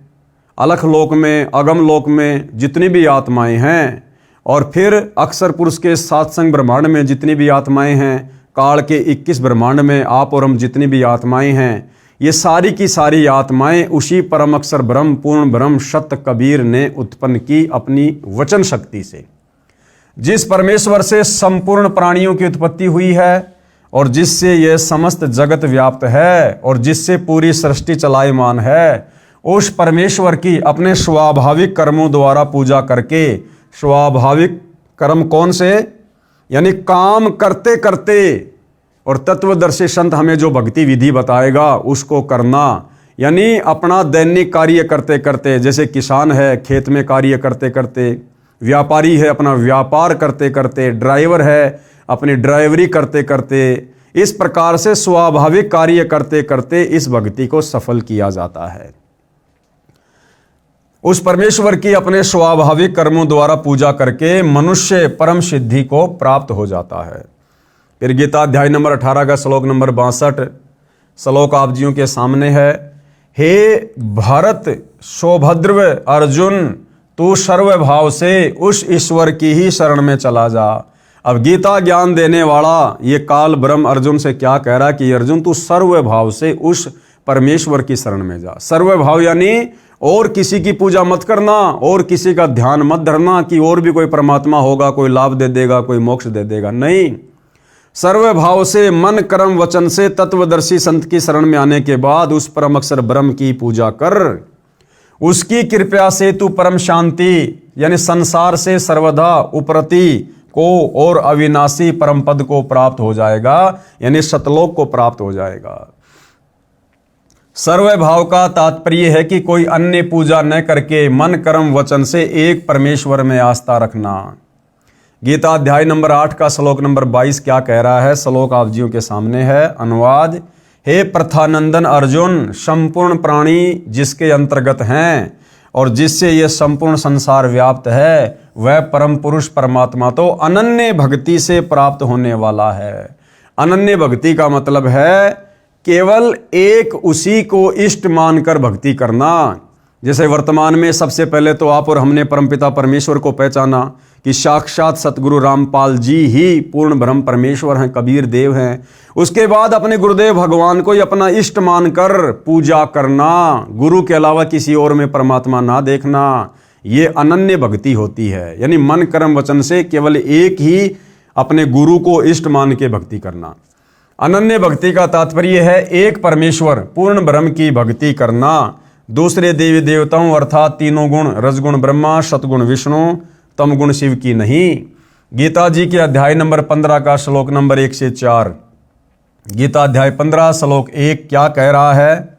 अलख लोक में, अगम लोक में जितनी भी आत्माएं हैं, और फिर अक्षर पुरुष के सातसंग ब्रह्मांड में जितनी भी आत्माएं हैं, काल के 21 ब्रह्मांड में आप और हम जितनी भी आत्माएं हैं, ये सारी की सारी आत्माएं उसी परम अक्षर ब्रह्म पूर्ण ब्रह्म सत्य कबीर ने उत्पन्न की अपनी वचन शक्ति से। जिस परमेश्वर से संपूर्ण प्राणियों की उत्पत्ति हुई है और जिससे यह समस्त जगत व्याप्त है और जिससे पूरी सृष्टि चलायमान है, उस परमेश्वर की अपने स्वाभाविक कर्मों द्वारा पूजा करके, स्वाभाविक कर्म कौन से? यानी काम करते करते, और तत्वदर्शी संत हमें जो भक्ति विधि बताएगा उसको करना। यानी अपना दैनिक कार्य करते करते, जैसे किसान है खेत में कार्य करते करते, व्यापारी है अपना व्यापार करते करते, ड्राइवर है अपनी ड्राइवरी करते करते, इस प्रकार से स्वाभाविक कार्य करते करते इस भक्ति को सफल किया जाता है। उस परमेश्वर की अपने स्वाभाविक कर्मों द्वारा पूजा करके मनुष्य परम सिद्धि को प्राप्त हो जाता है। फिर गीता अध्याय नंबर 18 का श्लोक नंबर 62 श्लोक आप जियों के सामने है। हे भरत सौभद्र अर्जुन, तू सर्वभाव से उस ईश्वर की ही शरण में चला जा। अब गीता ज्ञान देने वाला ये काल ब्रह्म अर्जुन से क्या कह रहा है कि अर्जुन तू सर्वभाव से उस परमेश्वर की शरण में जा। सर्वभाव यानी और किसी की पूजा मत करना, और किसी का ध्यान मत धरना कि और भी कोई परमात्मा होगा, कोई लाभ दे देगा, कोई मोक्ष दे देगा। नहीं, सर्वभाव से मन कर्म वचन से तत्वदर्शी संत की शरण में आने के बाद उस परम अक्षर ब्रह्म की पूजा कर। उसकी कृपा से तू परम शांति यानी संसार से सर्वदा उपरति को और अविनाशी परम पद को प्राप्त हो जाएगा, यानी सतलोक को प्राप्त हो जाएगा। सर्वभाव का तात्पर्य है कि कोई अन्य पूजा न करके मन कर्म वचन से एक परमेश्वर में आस्था रखना। गीता अध्याय नंबर 8 का श्लोक नंबर 22 क्या कह रहा है? श्लोक आप जियों के सामने है। अनुवाद, हे प्रथानंदन अर्जुन, संपूर्ण प्राणी जिसके अंतर्गत हैं और जिससे यह संपूर्ण संसार व्याप्त है, वह परम पुरुष परमात्मा तो अनन्य भक्ति से प्राप्त होने वाला है। अनन्य भक्ति का मतलब है केवल एक उसी को इष्ट मानकर भक्ति करना। जैसे वर्तमान में सबसे पहले तो आप और हमने परमपिता परमेश्वर को पहचाना कि साक्षात सतगुरु रामपाल जी ही पूर्ण ब्रह्म परमेश्वर हैं, कबीर देव हैं। उसके बाद अपने गुरुदेव भगवान को ही अपना इष्ट मानकर पूजा करना, गुरु के अलावा किसी और में परमात्मा ना देखना, ये अनन्य भक्ति होती है। यानी मन कर्म वचन से केवल एक ही अपने गुरु को इष्ट मान के भक्ति करना। अनन्य भक्ति का तात्पर्य है एक परमेश्वर पूर्ण ब्रह्म की भक्ति करना, दूसरे देवी देवताओं अर्थात तीनों गुण रजगुण ब्रह्मा, सतगुण विष्णु, तम गुण शिव की नहीं। गीता जी के अध्याय नंबर 15 का श्लोक नंबर 1 से 4। गीता अध्याय 15 श्लोक 1 क्या कह रहा है?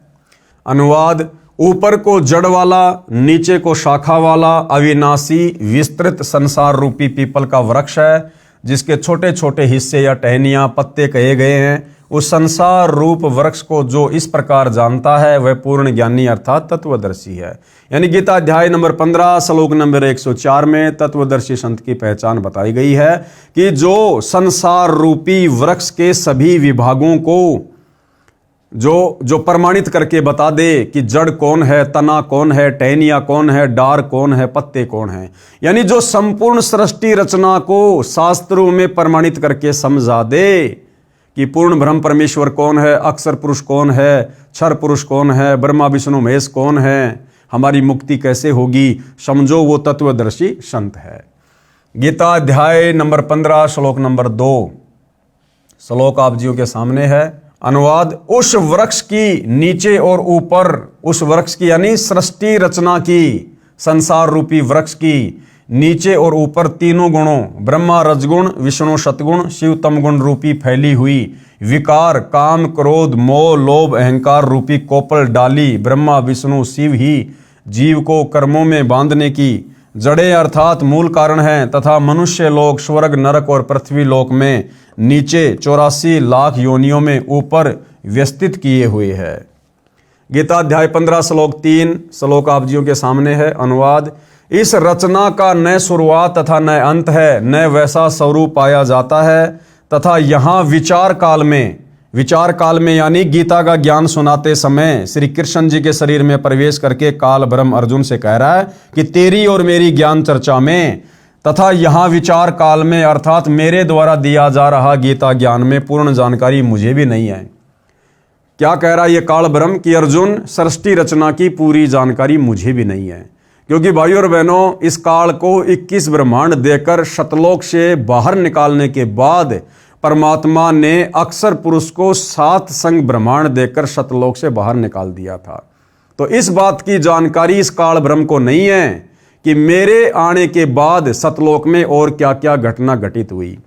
अनुवाद, ऊपर को जड़ वाला, नीचे को शाखा वाला अविनाशी विस्तृत संसार रूपी पीपल का वृक्ष है, जिसके छोटे छोटे हिस्से या टहनियां पत्ते कहे गए हैं। उस संसार रूप वृक्ष को जो इस प्रकार जानता है वह पूर्ण ज्ञानी अर्थात तत्वदर्शी है। यानी गीता अध्याय नंबर 15 श्लोक नंबर 104 में तत्वदर्शी संत की पहचान बताई गई है कि जो संसार रूपी वृक्ष के सभी विभागों को जो प्रमाणित करके बता दे कि जड़ कौन है, तना कौन है, टहनिया कौन है, डार कौन है, पत्ते कौन है, यानी जो संपूर्ण सृष्टि रचना को शास्त्रों में प्रमाणित करके समझा दे कि पूर्ण ब्रह्म परमेश्वर कौन है, अक्षर पुरुष कौन है, क्षर पुरुष कौन है, ब्रह्मा विष्णु महेश कौन है, हमारी मुक्ति कैसे होगी, समझो वो तत्वदर्शी संत है। गीता अध्याय नंबर 15 श्लोक नंबर 2 श्लोक आप जियों के सामने है। अनुवाद, उस वृक्ष की नीचे और ऊपर, उस वृक्ष की यानी सृष्टि रचना की, संसार रूपी वृक्ष की नीचे और ऊपर तीनों गुणों ब्रह्मा रजगुण विष्णु सतगुण शिव तमगुण रूपी फैली हुई विकार काम क्रोध मोह लोभ अहंकार रूपी कोपल डाली ब्रह्मा विष्णु शिव ही जीव को कर्मों में बांधने की जड़ें अर्थात मूल कारण हैं, तथा मनुष्य लोक स्वर्ग नरक और पृथ्वी लोक में नीचे 84 लाख योनियों में ऊपर व्यवस्थित किए हुए है। गीता अध्याय 15 श्लोक 3 श्लोक आप जियों के सामने है। अनुवाद, इस रचना का न शुरुआत तथा न अंत है, न वैसा स्वरूप पाया जाता है, तथा यहाँ विचार काल में यानी गीता का ज्ञान सुनाते समय श्री कृष्ण जी के शरीर में प्रवेश करके काल ब्रह्म अर्जुन से कह रहा है कि तेरी और मेरी ज्ञान चर्चा में तथा यहाँ विचार काल में अर्थात मेरे द्वारा दिया जा रहा गीता ज्ञान में पूर्ण जानकारी मुझे भी नहीं है। क्या कह रहा है ये काल ब्रह्म कि अर्जुन, सृष्टि रचना की पूरी जानकारी मुझे भी नहीं है, क्योंकि भाइयों और बहनों इस काल को 21 ब्रह्मांड देकर शतलोक से बाहर निकालने के बाद परमात्मा ने अक्षर पुरुष को 7 संग ब्रह्मांड देकर शतलोक से बाहर निकाल दिया था। तो इस बात की जानकारी इस काल ब्रह्म को नहीं है कि मेरे आने के बाद सतलोक में और क्या क्या घटना घटित हुई।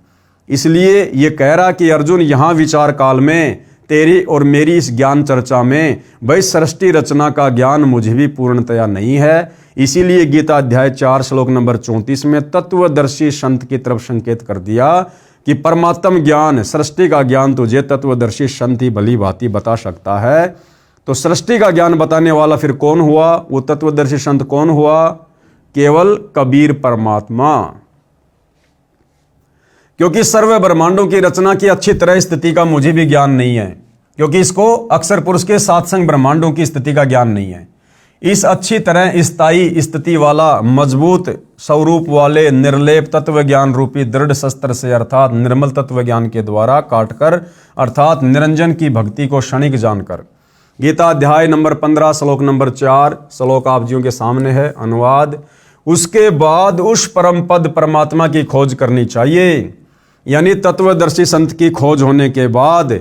इसलिए ये कह रहा कि अर्जुन, यहाँ विचार काल में तेरी और मेरी इस ज्ञान चर्चा में भाई सृष्टि रचना का ज्ञान मुझे भी पूर्णतया नहीं है। इसीलिए गीता अध्याय 4 श्लोक नंबर 34 में तत्वदर्शी संत की तरफ संकेत कर दिया कि परमात्म ज्ञान, सृष्टि का ज्ञान तुझे तत्वदर्शी संत ही भली भांति बता सकता है। तो सृष्टि का ज्ञान बताने वाला फिर कौन हुआ? वो तत्वदर्शी संत कौन हुआ? केवल कबीर परमात्मा। क्योंकि सर्व ब्रह्मांडों की रचना की अच्छी तरह स्थिति का मुझे भी ज्ञान नहीं है, क्योंकि इसको अक्षर पुरुष के सात्संग ब्रह्मांडों की स्थिति का ज्ञान नहीं है। इस अच्छी तरह स्थायी स्थिति वाला मजबूत स्वरूप वाले निर्लेप तत्व ज्ञान रूपी दृढ़ शस्त्र से अर्थात निर्मल तत्व ज्ञान के द्वारा काटकर अर्थात निरंजन की भक्ति को क्षणिक जानकर, गीता अध्याय नंबर 15 श्लोक नंबर 4 श्लोक आप जियों के सामने है अनुवाद। उसके बाद उस परम पद परमात्मा की खोज करनी चाहिए, यानी तत्वदर्शी संत की खोज होने के बाद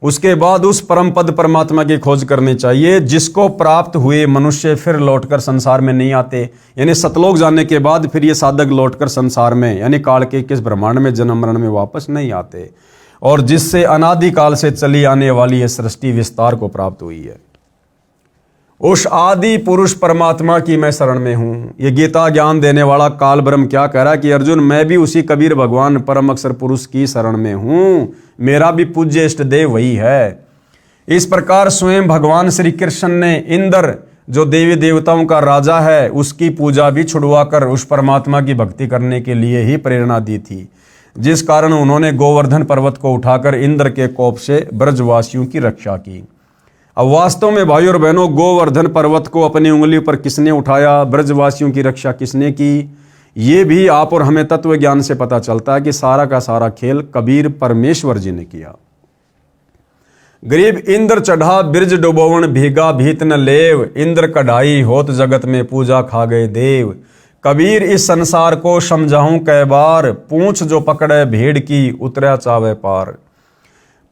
उसके बाद उस परम पद परमात्मा की खोज करनी चाहिए, जिसको प्राप्त हुए मनुष्य फिर लौटकर संसार में नहीं आते। यानी सतलोक जाने के बाद फिर ये साधक लौटकर संसार में यानी काल के किस ब्रह्मांड में जन्म मरण में वापस नहीं आते, और जिससे अनादिकाल से चली आने वाली ये सृष्टि विस्तार को प्राप्त हुई है। उस आदि पुरुष परमात्मा की मैं शरण में हूं। ये गीता ज्ञान देने वाला काल ब्रह्म क्या कह रहा है कि अर्जुन मैं भी उसी कबीर भगवान परम अक्षर पुरुष की शरण में हूं, मेरा भी पूज्य इष्ट देव वही है। इस प्रकार स्वयं भगवान श्री कृष्ण ने इंद्र जो देवी देवताओं का राजा है उसकी पूजा भी छुड़वाकर उस परमात्मा की भक्ति करने के लिए ही प्रेरणा दी थी, जिस कारण उन्होंने गोवर्धन पर्वत को उठाकर इंद्र के कोप से ब्रजवासियों की रक्षा की। अब वास्तव में भाई और बहनों, गोवर्धन पर्वत को अपनी उंगली पर किसने उठाया, ब्रजवासियों की रक्षा किसने की, ये भी आप और हमें तत्व ज्ञान से पता चलता है कि सारा का सारा खेल कबीर परमेश्वर जी ने किया। गरीब इंद्र चढ़ा बिरज डुबोवन भीगा भीत न लेव, इंद्र कढ़ाई होत जगत में पूजा खा गए देव। कबीर इस संसार को समझाऊं कै बार, पूंछ जो पकड़े भेड़ की उतरा चावे पार।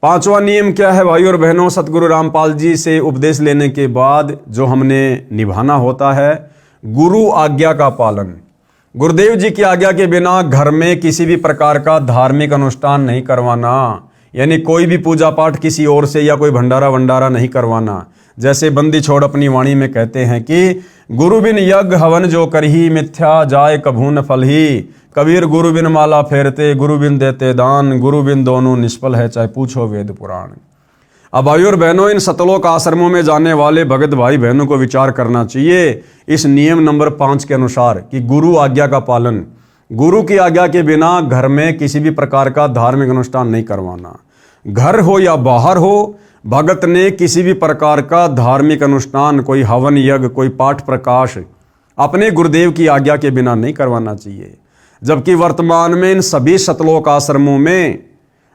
पांचवा नियम क्या है भाई और बहनों? सतगुरु रामपाल जी से उपदेश लेने के बाद जो हमने निभाना होता है, गुरु आज्ञा का पालन। गुरुदेव जी की आज्ञा के बिना घर में किसी भी प्रकार का धार्मिक अनुष्ठान नहीं करवाना, यानी कोई भी पूजा पाठ किसी और से या कोई भंडारा वंडारा नहीं करवाना। जैसे बंदी छोड़ अपनी वाणी में कहते हैं कि गुरु बिन यज्ञ हवन जो करही, मिथ्या जाय कभू न फल ही। कबीर गुरु बिन माला फेरते, गुरु बिन देते दान, गुरु बिन दोनों निष्फल है चाहे पूछो वेद पुराण। अब भाई और बहनों, इन सतलोक आश्रमों में जाने वाले भगत भाई बहनों को विचार करना चाहिए इस नियम नंबर 5 के अनुसार कि गुरु आज्ञा का पालन। गुरु की आज्ञा के बिना घर में किसी भी प्रकार का धार्मिक अनुष्ठान नहीं करवाना। घर हो या बाहर हो, भगत ने किसी भी प्रकार का धार्मिक अनुष्ठान, कोई हवन यज्ञ, कोई पाठ प्रकाश अपने गुरुदेव की आज्ञा के बिना नहीं करवाना चाहिए। जबकि वर्तमान में इन सभी सतलोक आश्रमों में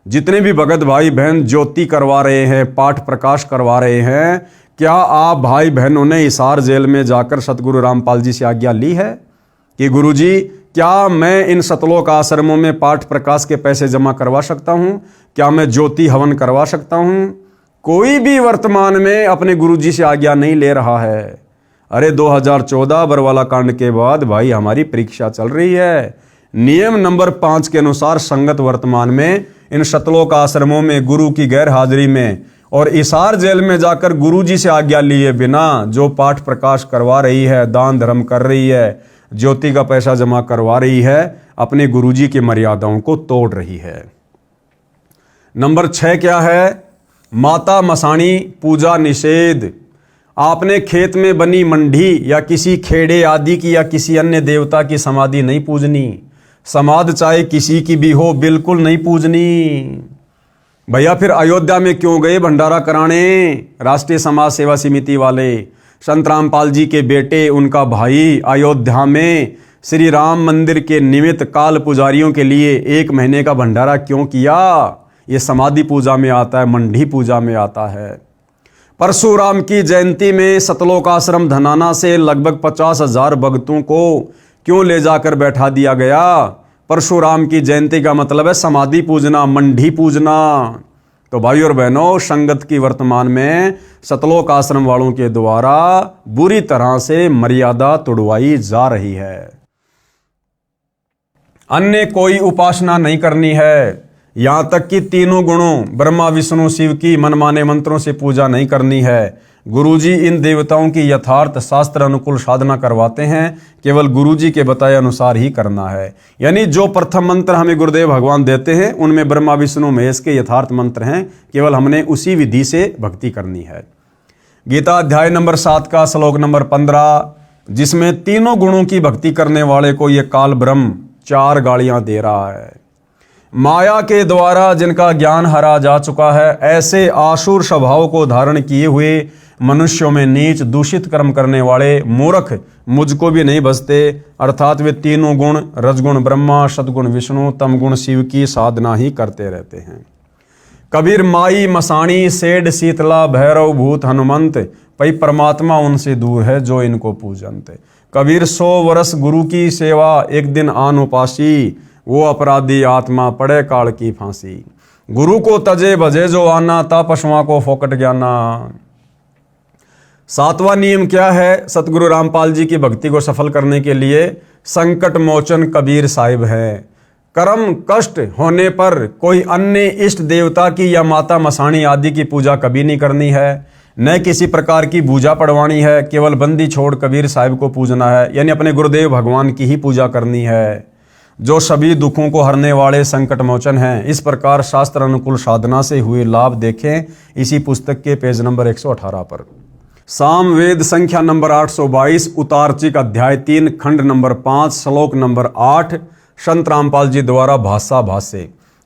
जितने भी भगत भाई बहन ज्योति करवा रहे हैं, पाठ प्रकाश करवा रहे हैं, क्या आप भाई बहनों ने हिसार जेल में जाकर सतगुरु रामपाल जी से आज्ञा ली है कि गुरुजी क्या मैं इन सतलोक आश्रमों में पाठ प्रकाश के पैसे जमा करवा सकता हूं? क्या मैं ज्योति हवन करवा सकता हूं? कोई भी वर्तमान में अपने गुरुजी से आज्ञा नहीं ले रहा है। अरे 2014 बरवाला कांड के बाद भाई हमारी परीक्षा चल रही है। नियम नंबर 5 के अनुसार संगत वर्तमान में इन सतलोक आश्रमों में गुरु की गैर हाजिरी में और हिसार जेल में जाकर गुरुजी से आज्ञा लिए बिना जो पाठ प्रकाश करवा रही है, दान धर्म कर रही है, ज्योति का पैसा जमा करवा रही है, अपने गुरुजी की मर्यादाओं को तोड़ रही है। नंबर 6 क्या है? माता मसाणी पूजा निषेध। आपने खेत में बनी मंडी या किसी खेड़े आदि की या किसी अन्य देवता की समाधि नहीं पूजनी। समाध चाहे किसी की भी हो, बिल्कुल नहीं पूजनी। भैया फिर अयोध्या में क्यों गए भंडारा कराने? राष्ट्रीय समाज सेवा समिति वाले संत रामपाल जी के बेटे, उनका भाई अयोध्या में श्री राम मंदिर के निमित्त काल पुजारियों के लिए 1 महीने का भंडारा क्यों किया? ये समाधि पूजा में आता है, मंडी पूजा में आता है। परशुराम की जयंती में सतलोक आश्रम धनाना से लगभग 50,000 भक्तों को क्यों ले जाकर बैठा दिया गया? परशुराम की जयंती का मतलब है समाधि पूजना, मंडी पूजना। तो भाई और बहनों, संगत की वर्तमान में सतलोक आश्रम वालों के द्वारा बुरी तरह से मर्यादा तोड़वाई जा रही है। अन्य कोई उपासना नहीं करनी है। यहां तक कि तीनों गुणों ब्रह्मा विष्णु शिव की मनमाने मंत्रों से पूजा नहीं करनी है। गुरुजी इन देवताओं की यथार्थ शास्त्र अनुकूल साधना करवाते हैं, केवल गुरुजी के बताए अनुसार ही करना है। यानी जो प्रथम मंत्र हमें गुरुदेव भगवान देते हैं उनमें ब्रह्मा विष्णु महेश के यथार्थ मंत्र हैं, केवल हमने उसी विधि से भक्ति करनी है। गीता अध्याय नंबर 7 का श्लोक नंबर 15, जिसमें तीनों गुणों की भक्ति करने वाले को यह काल ब्रह्म 4 गालियां दे रहा है। माया के द्वारा जिनका ज्ञान हरा जा चुका है, ऐसे आसुर स्वभाव को धारण किए हुए मनुष्यों में नीच दूषित कर्म करने वाले मूर्ख मुझको भी नहीं बसते, अर्थात वे तीनों गुण रजगुण ब्रह्मा, सदगुण विष्णु, तमगुण शिव की साधना ही करते रहते हैं। कबीर माई मसाणी सेठ शीतला भैरव भूत हनुमंत, पई परमात्मा उनसे दूर है जो इनको पूजनते। कबीर 100 वर्ष गुरु की सेवा, एक दिन आन उपासी, वो अपराधी आत्मा पड़े काल की फांसी। गुरु को तजे भजे जो आना, ता पशुओं को फोकट ज्ञाना। 7वां नियम क्या है? सतगुरु रामपाल जी की भक्ति को सफल करने के लिए संकट मोचन कबीर साहिब है। कर्म कष्ट होने पर कोई अन्य इष्ट देवता की या माता मसाणी आदि की पूजा कभी नहीं करनी है, न किसी प्रकार की पूजा पढ़वानी है। केवल बंदी छोड़ कबीर साहिब को पूजना है, यानी अपने गुरुदेव भगवान की ही पूजा करनी है, जो सभी दुखों को हरने वाले संकट मोचन हैं। इस प्रकार शास्त्र अनुकूल साधना से हुए लाभ देखें इसी पुस्तक के पेज नंबर 118 पर। सामवेद संख्या नंबर 822, उतारचिक अध्याय 3 खंड नंबर 5 श्लोक नंबर 8, संत रामपाल जी द्वारा भाषा भाष्य।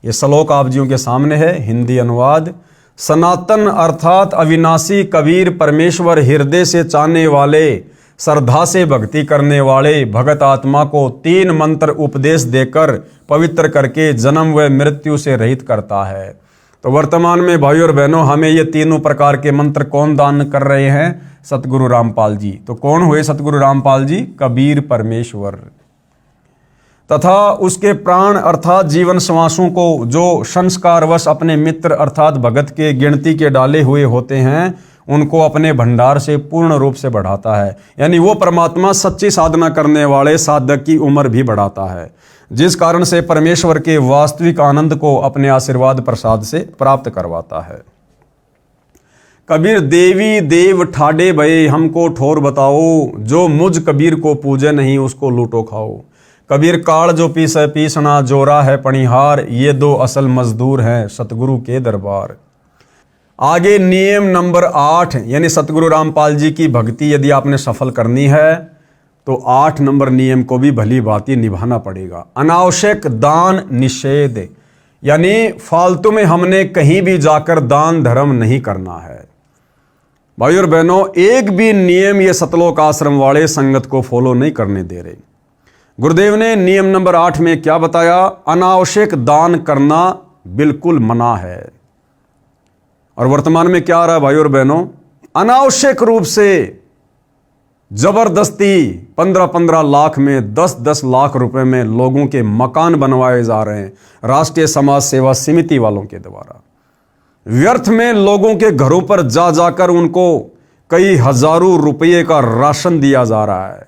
ये श्लोक आप जियों के सामने है, हिंदी अनुवाद। सनातन अर्थात अविनाशी कबीर परमेश्वर हृदय से चाहने वाले, श्रद्धा से भक्ति करने वाले भगत आत्मा को 3 मंत्र उपदेश देकर पवित्र करके जन्म व मृत्यु से रहित करता है। तो वर्तमान में भाइयों और बहनों, हमें ये तीनों प्रकार के मंत्र कौन दान कर रहे हैं? सतगुरु रामपाल जी। तो कौन हुए सतगुरु रामपाल जी? कबीर परमेश्वर तथा उसके प्राण अर्थात जीवन श्वासों को जो संस्कारवश अपने मित्र अर्थात भगत के गिनती के डाले हुए होते हैं, उनको अपने भंडार से पूर्ण रूप से बढ़ाता है। यानी वो परमात्मा सच्ची साधना करने वाले साधक की उम्र भी बढ़ाता है, जिस कारण से परमेश्वर के वास्तविक आनंद को अपने आशीर्वाद प्रसाद से प्राप्त करवाता है। कबीर देवी देव ठाडे भये हमको ठोर बताओ, जो मुझ कबीर को पूजे नहीं उसको लूटो खाओ। कबीर काल जो पीसे पीसना, जोरा है पणिहार, ये 2 असल मजदूर हैं सतगुरु के दरबार। आगे नियम नंबर 8, यानी सतगुरु रामपाल जी की भक्ति यदि आपने सफल करनी है तो 8 नंबर नियम को भी भली भांति निभाना पड़ेगा। अनावश्यक दान निषेध, यानी फालतू में हमने कहीं भी जाकर दान धर्म नहीं करना है। भाइयों और बहनों, एक भी नियम ये सतलोक आश्रम वाले संगत को फॉलो नहीं करने दे रहे। गुरुदेव ने नियम नंबर 8 में क्या बताया? अनावश्यक दान करना बिल्कुल मना है। और वर्तमान में क्या आ रहा है भाइयों और बहनों? अनावश्यक रूप से जबरदस्ती 15-15 लाख में 10-10 लाख रुपए में लोगों के मकान बनवाए जा रहे हैं राष्ट्रीय समाज सेवा समिति वालों के द्वारा। व्यर्थ में लोगों के घरों पर जा जाकर उनको कई हजारों रुपये का राशन दिया जा रहा है,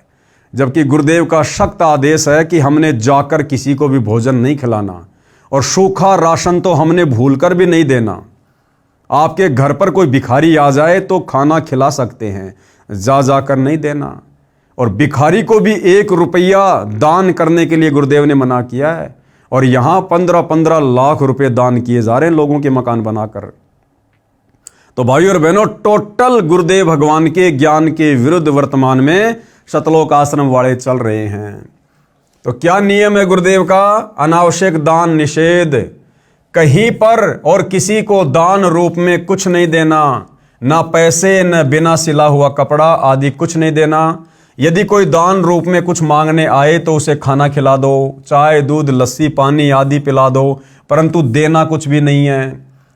जबकि गुरुदेव का सख्त आदेश है कि हमने जाकर किसी को भी भोजन नहीं खिलाना, और सूखा राशन तो हमने भूलकर भी नहीं देना। आपके घर पर कोई भिखारी आ जाए तो खाना खिला सकते हैं, जा जाकर नहीं देना। और भिखारी को भी 1 रुपया दान करने के लिए गुरुदेव ने मना किया है, और यहां 15-15 लाख रुपए दान किए जा रहे हैं लोगों के मकान बनाकर। तो भाइयों और बहनों, टोटल गुरुदेव भगवान के ज्ञान के विरुद्ध वर्तमान में सतलोक आश्रम वाले चल रहे हैं। तो क्या नियम है गुरुदेव का? अनावश्यक दान निषेध। कहीं पर और किसी को दान रूप में कुछ नहीं देना, ना पैसे न बिना सिला हुआ कपड़ा आदि कुछ नहीं देना। यदि कोई दान रूप में कुछ मांगने आए तो उसे खाना खिला दो, चाय दूध लस्सी पानी आदि पिला दो, परंतु देना कुछ भी नहीं है।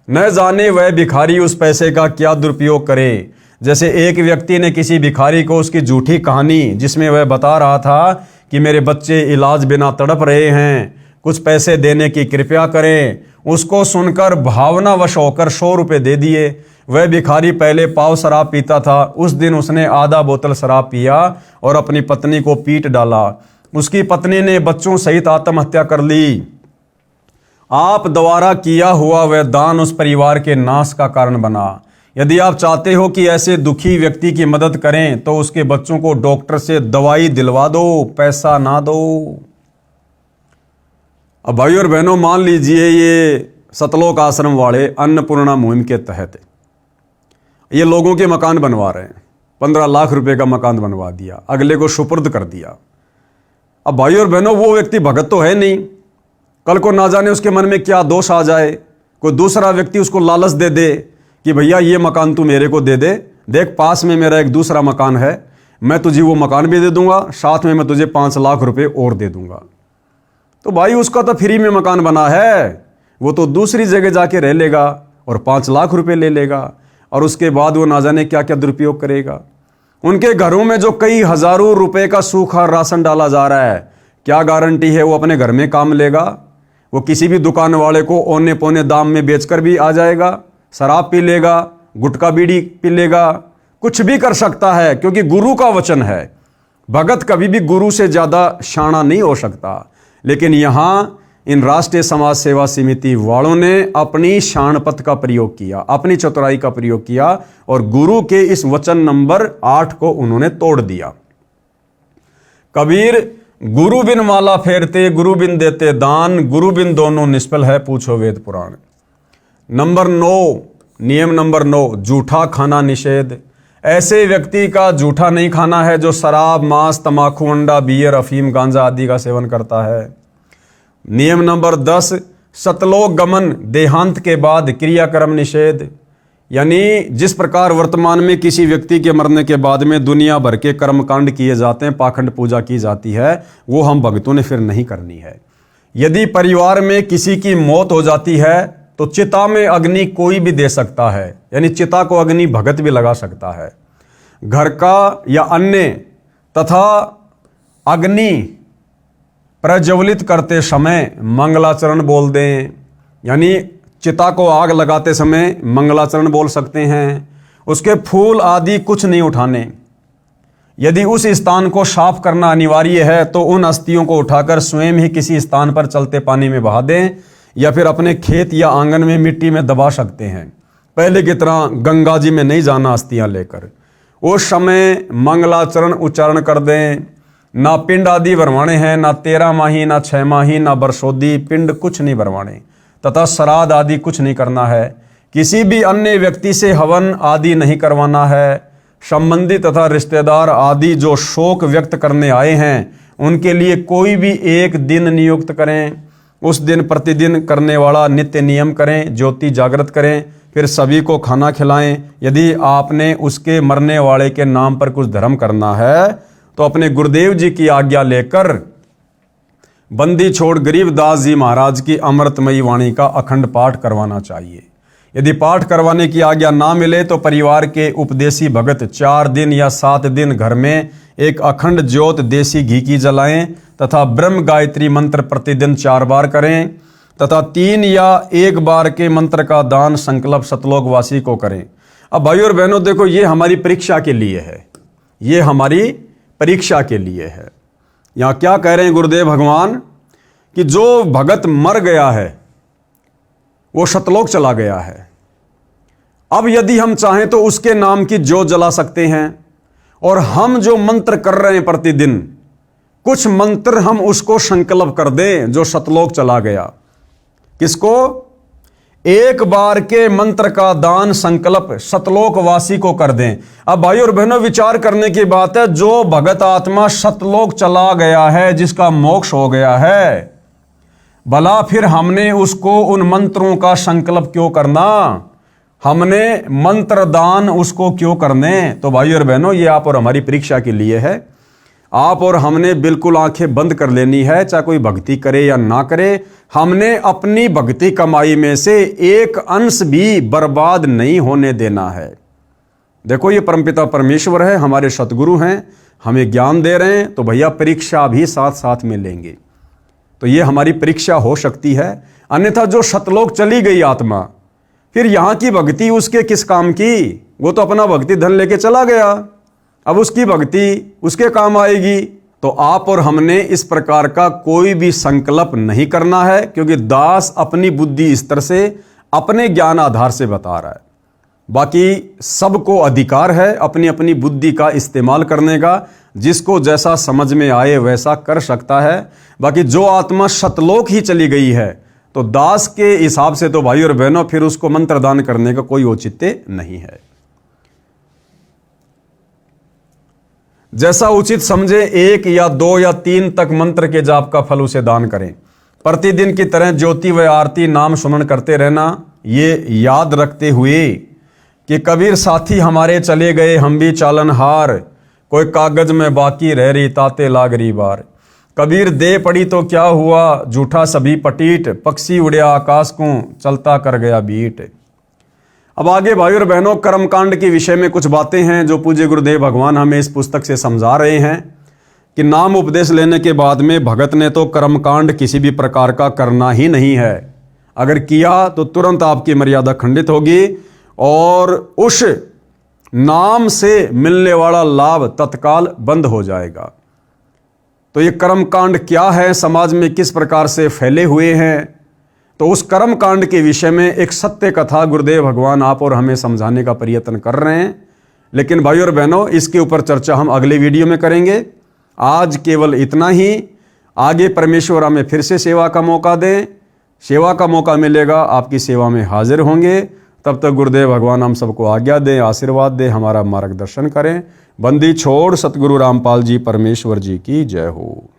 न जाने वह भिखारी उस पैसे का क्या दुरुपयोग करे। जैसे एक व्यक्ति ने किसी भिखारी को उसकी झूठी कहानी, जिसमें वह बता रहा था कि मेरे बच्चे इलाज बिना तड़प रहे हैं, कुछ पैसे देने की कृपया करें, उसको सुनकर भावनावश होकर 100 रुपये दे दिए। वह भिखारी पहले पाव शराब पीता था, उस दिन उसने आधा बोतल शराब पिया और अपनी पत्नी को पीट डाला। उसकी पत्नी ने बच्चों सहित आत्महत्या कर ली। आप द्वारा किया हुआ वह दान उस परिवार के नाश का कारण बना। यदि आप चाहते हो कि ऐसे दुखी व्यक्ति की मदद करें तो उसके बच्चों को डॉक्टर से दवाई दिलवा दो, पैसा ना दो। अब भाइयों और बहनों, मान लीजिए ये सतलोक आश्रम वाले अन्नपूर्णा मुहिम के तहत ये लोगों के मकान बनवा रहे हैं, 15 लाख रुपए का मकान बनवा दिया, अगले को सुपुर्द कर दिया। अब भाई और बहनों, वो व्यक्ति भगत तो है नहीं, कल को ना जाने उसके मन में क्या दोष आ जाए, कोई दूसरा व्यक्ति उसको लालच दे दे कि भैया ये मकान तू मेरे को दे दे, देख पास में मेरा एक दूसरा मकान है, मैं तुझे वो मकान भी दे दूंगा, साथ में मैं तुझे 5 लाख रुपए और दे दूंगा। तो भाई उसका तो फ्री में मकान बना है, वो तो दूसरी जगह जाके रह लेगा और 5 लाख रुपए ले लेगा और उसके बाद वो ना जाने क्या क्या दुरुपयोग करेगा। उनके घरों में जो कई हजारों रुपए का सूखा राशन डाला जा रहा है, क्या गारंटी है वो अपने घर में काम लेगा? वो किसी भी दुकान वाले को औने पौने दाम में बेचकर भी आ जाएगा, शराब पी लेगा, गुटखा बीड़ी पी लेगा, कुछ भी कर सकता है, क्योंकि गुरु का वचन है। भगत कभी भी गुरु से ज्यादा शाना नहीं हो सकता। लेकिन यहां इन राष्ट्रीय समाज सेवा समिति वालों ने अपनी शानपत का प्रयोग किया, अपनी चतुराई का प्रयोग किया और गुरु के इस वचन नंबर 8 को उन्होंने तोड़ दिया। कबीर गुरु बिन माला फेरते, गुरु बिन देते दान, गुरु बिन दोनों निष्फल है, पूछो वेद पुराण। नंबर 9, नियम नंबर 9, जूठा खाना निषेध। ऐसे व्यक्ति का जूठा नहीं खाना है जो शराब, मांस, तमाकू, अंडा, बियर, अफीम, गांजा आदि का सेवन करता है। नियम नंबर 10, सतलोक गमन, देहांत के बाद क्रियाक्रम निषेध। यानी जिस प्रकार वर्तमान में किसी व्यक्ति के मरने के बाद में दुनिया भर के कर्मकांड किए जाते हैं, पाखंड पूजा की जाती है, वो हम भक्तों ने फिर नहीं करनी है। यदि परिवार में किसी की मौत हो जाती है तो चिता में अग्नि कोई भी दे सकता है, यानी चिता को अग्नि भगत भी लगा सकता है। घर का या अन्य तथा अग्नि प्रज्वलित करते समय मंगलाचरण बोल दें, यानी चिता को आग लगाते समय मंगलाचरण बोल सकते हैं। उसके फूल आदि कुछ नहीं उठाने। यदि उस स्थान को साफ करना अनिवार्य है तो उन अस्थियों को उठाकर स्वयं ही किसी स्थान पर चलते पानी में बहा दें या फिर अपने खेत या आंगन में मिट्टी में दबा सकते हैं। पहले की तरह गंगा जी में नहीं जाना अस्थियां लेकर। उस समय मंगलाचरण उच्चारण कर दें। ना पिंड आदि भरवाने हैं, ना 13 माही, ना 6 माही, ना बरसोदी, पिंड कुछ नहीं भरवाने, तथा श्राद्ध आदि कुछ नहीं करना है। किसी भी अन्य व्यक्ति से हवन आदि नहीं करवाना है। संबंधी तथा रिश्तेदार आदि जो शोक व्यक्त करने आए हैं उनके लिए कोई भी एक दिन नियुक्त करें। उस दिन प्रतिदिन करने वाला नित्य नियम करें, ज्योति जागृत करें, फिर सभी को खाना खिलाएं। यदि आपने उसके मरने वाले के नाम पर कुछ धर्म करना है तो अपने गुरुदेव जी की आज्ञा लेकर बंदी छोड़ गरीबदास जी महाराज की अमृतमयी वाणी का अखंड पाठ करवाना चाहिए। यदि पाठ करवाने की आज्ञा ना मिले तो परिवार के उपदेशी भगत 4 दिन या 7 दिन घर में एक अखंड ज्योत देसी घी की जलाएं तथा ब्रह्म गायत्री मंत्र प्रतिदिन 4 बार करें तथा 3 या 1 बार के मंत्र का दान संकल्प सतलोकवासी को करें। अब भाई और बहनों देखो, ये हमारी परीक्षा के लिए है, ये हमारी परीक्षा के लिए है। यहां क्या कह रहे हैं गुरुदेव भगवान कि जो भगत मर गया है वो सतलोक चला गया है। अब यदि हम चाहें तो उसके नाम की ज्योत जला सकते हैं और हम जो मंत्र कर रहे हैं प्रतिदिन, कुछ मंत्र हम उसको संकल्प कर दें जो सतलोक चला गया। किसको? 1 बार के मंत्र का दान संकल्प सतलोकवासी को कर दें। अब भाई और बहनों विचार करने की बात है, जो भगत आत्मा सतलोक चला गया है, जिसका मोक्ष हो गया है, भला फिर हमने उसको उन मंत्रों का संकल्प क्यों करना, हमने मंत्र दान उसको क्यों करने? तो भाई और बहनों ये आप और हमारी परीक्षा के लिए है। आप और हमने बिल्कुल आंखें बंद कर लेनी है, चाहे कोई भक्ति करे या ना करे। हमने अपनी भक्ति कमाई में से एक अंश भी बर्बाद नहीं होने देना है। देखो ये परमपिता परमेश्वर है, हमारे सतगुरु हैं, हमें ज्ञान दे रहे हैं, तो भैया परीक्षा भी साथ साथ में लेंगे। तो ये हमारी परीक्षा हो सकती है। अन्यथा जो सतलोक चली गई आत्मा, फिर यहां की भक्ति उसके किस काम की? वो तो अपना भक्ति धन लेके चला गया, अब उसकी भक्ति उसके काम आएगी। तो आप और हमने इस प्रकार का कोई भी संकल्प नहीं करना है, क्योंकि दास अपनी बुद्धि स्तर से अपने ज्ञान आधार से बता रहा है। बाकी सबको अधिकार है अपनी अपनी बुद्धि का इस्तेमाल करने का, जिसको जैसा समझ में आए वैसा कर सकता है। बाकी जो आत्मा सतलोक ही चली गई है तो दास के हिसाब से तो भाई और बहनों फिर उसको मंत्र दान करने का कोई औचित्य नहीं है। जैसा उचित समझे 1 या 2 या 3 तक मंत्र के जाप का फल उसे दान करें। प्रतिदिन की तरह ज्योति व आरती नाम सुमन करते रहना, ये याद रखते हुए कि कबीर साथी हमारे चले गए हम भी चालनहार, कोई कागज में बाकी रह रही ताते लाग रही बार। कबीर दे पड़ी तो क्या हुआ, झूठा सभी पटीट, पक्षी उड़या आकाश को चलता कर गया बीट। अब आगे भाई और बहनों, कर्मकांड के विषय में कुछ बातें हैं जो पूज्य गुरुदेव भगवान हमें इस पुस्तक से समझा रहे हैं कि नाम उपदेश लेने के बाद में भगत ने तो कर्मकांड किसी भी प्रकार का करना ही नहीं है। अगर किया तो तुरंत आपकी मर्यादा खंडित होगी और उस नाम से मिलने वाला लाभ तत्काल बंद हो जाएगा। तो ये कर्मकांड क्या है, समाज में किस प्रकार से फैले हुए हैं, तो उस कर्म कांड के विषय में एक सत्य कथा गुरुदेव भगवान आप और हमें समझाने का प्रयत्न कर रहे हैं। लेकिन भाई और बहनों, इसके ऊपर चर्चा हम अगले वीडियो में करेंगे। आज केवल इतना ही। आगे परमेश्वर हमें फिर से सेवा का मौका दे, सेवा का मौका मिलेगा, आपकी सेवा में हाजिर होंगे। तब तक गुरुदेव भगवान हम सबको आज्ञा दें, आशीर्वाद दें, हमारा मार्गदर्शन करें। बंदी छोड़ सतगुरु रामपाल जी परमेश्वर जी की जय हो।